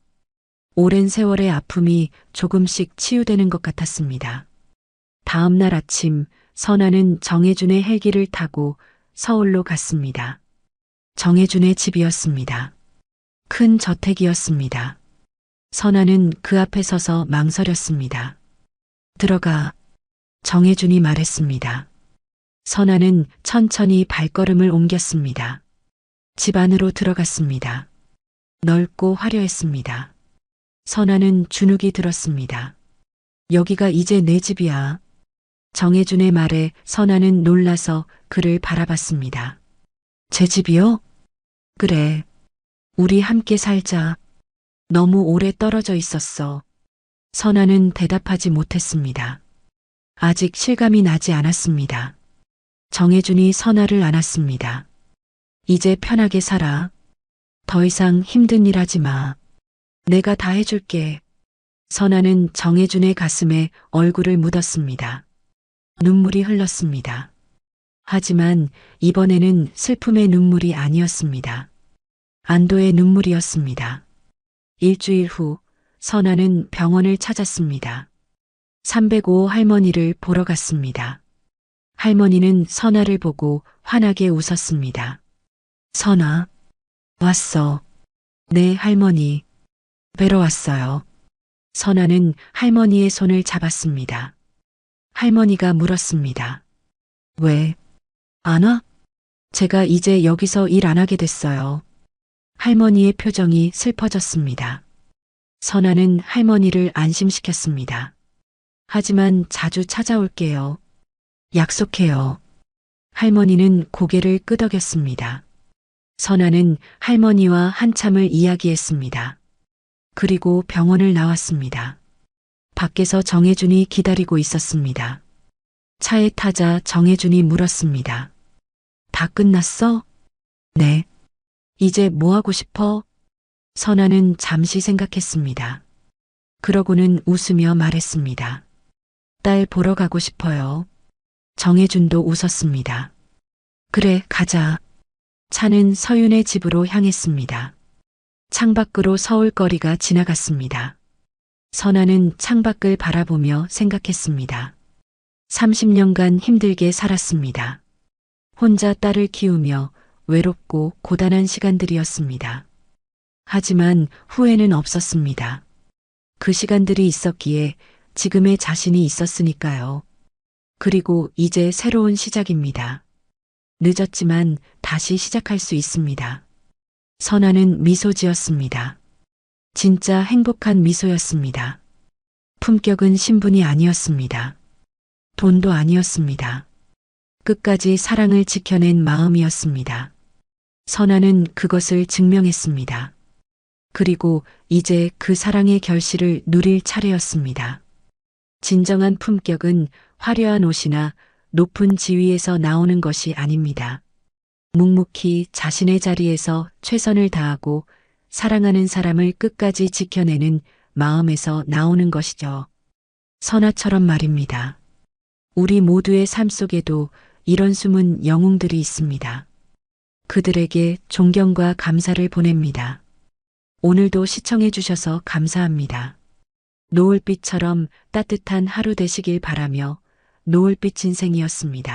[SPEAKER 2] 오랜 세월의 아픔이 조금씩 치유되는 것 같았습니다. 다음 날 아침 선아는 정혜준의 헬기를 타고 서울로 갔습니다. 정혜준의 집이었습니다. 큰 저택이었습니다. 선아는 그 앞에 서서 망설였습니다. 들어가. 정혜준이 말했습니다. 선아는 천천히 발걸음을 옮겼습니다. 집 안으로 들어갔습니다. 넓고 화려했습니다. 선아는 주눅이 들었습니다. 여기가 이제 내 집이야. 정혜준의 말에 선아는 놀라서 그를 바라봤습니다. 제 집이요? 그래. 우리 함께 살자. 너무 오래 떨어져 있었어. 선아는 대답하지 못했습니다. 아직 실감이 나지 않았습니다. 정혜준이 선아를 안았습니다. 이제 편하게 살아. 더 이상 힘든 일 하지 마. 내가 다 해줄게. 선아는 정혜준의 가슴에 얼굴을 묻었습니다. 눈물이 흘렀습니다. 하지만 이번에는 슬픔의 눈물이 아니었습니다. 안도의 눈물이었습니다. 일주일 후 선아는 병원을 찾았습니다. 305 할머니를 보러 갔습니다. 할머니는 선아를 보고 환하게 웃었습니다. 선아, 왔어. 네, 할머니. 뵈러 왔어요. 선아는 할머니의 손을 잡았습니다. 할머니가 물었습니다. 왜? 안 와? 제가 이제 여기서 일 안 하게 됐어요. 할머니의 표정이 슬퍼졌습니다. 선아는 할머니를 안심시켰습니다. 하지만 자주 찾아올게요. 약속해요. 할머니는 고개를 끄덕였습니다. 선아는 할머니와 한참을 이야기했습니다. 그리고 병원을 나왔습니다. 밖에서 정혜준이 기다리고 있었습니다. 차에 타자 정혜준이 물었습니다. 다 끝났어? 네. 이제 뭐 하고 싶어? 선아는 잠시 생각했습니다. 그러고는 웃으며 말했습니다. 딸 보러 가고 싶어요. 정혜준도 웃었습니다. 그래, 가자. 차는 서윤의 집으로 향했습니다. 창밖으로 서울거리가 지나갔습니다. 선아는 창밖을 바라보며 생각했습니다. 30년간 힘들게 살았습니다. 혼자 딸을 키우며 외롭고 고단한 시간들이었습니다. 하지만 후회는 없었습니다. 그 시간들이 있었기에 지금의 자신이 있었으니까요. 그리고 이제 새로운 시작입니다. 늦었지만 다시 시작할 수 있습니다. 선아는 미소 지었습니다. 진짜 행복한 미소였습니다. 품격은 신분이 아니었습니다. 돈도 아니었습니다. 끝까지 사랑을 지켜낸 마음이었습니다. 선아는 그것을 증명했습니다. 그리고 이제 그 사랑의 결실을 누릴 차례였습니다. 진정한 품격은 화려한 옷이나 높은 지위에서 나오는 것이 아닙니다. 묵묵히 자신의 자리에서 최선을 다하고 사랑하는 사람을 끝까지 지켜내는 마음에서 나오는 것이죠. 선아처럼 말입니다. 우리 모두의 삶 속에도 이런 숨은 영웅들이 있습니다. 그들에게 존경과 감사를 보냅니다. 오늘도 시청해 주셔서 감사합니다. 노을빛처럼 따뜻한 하루 되시길 바라며 노을빛 인생이었습니다.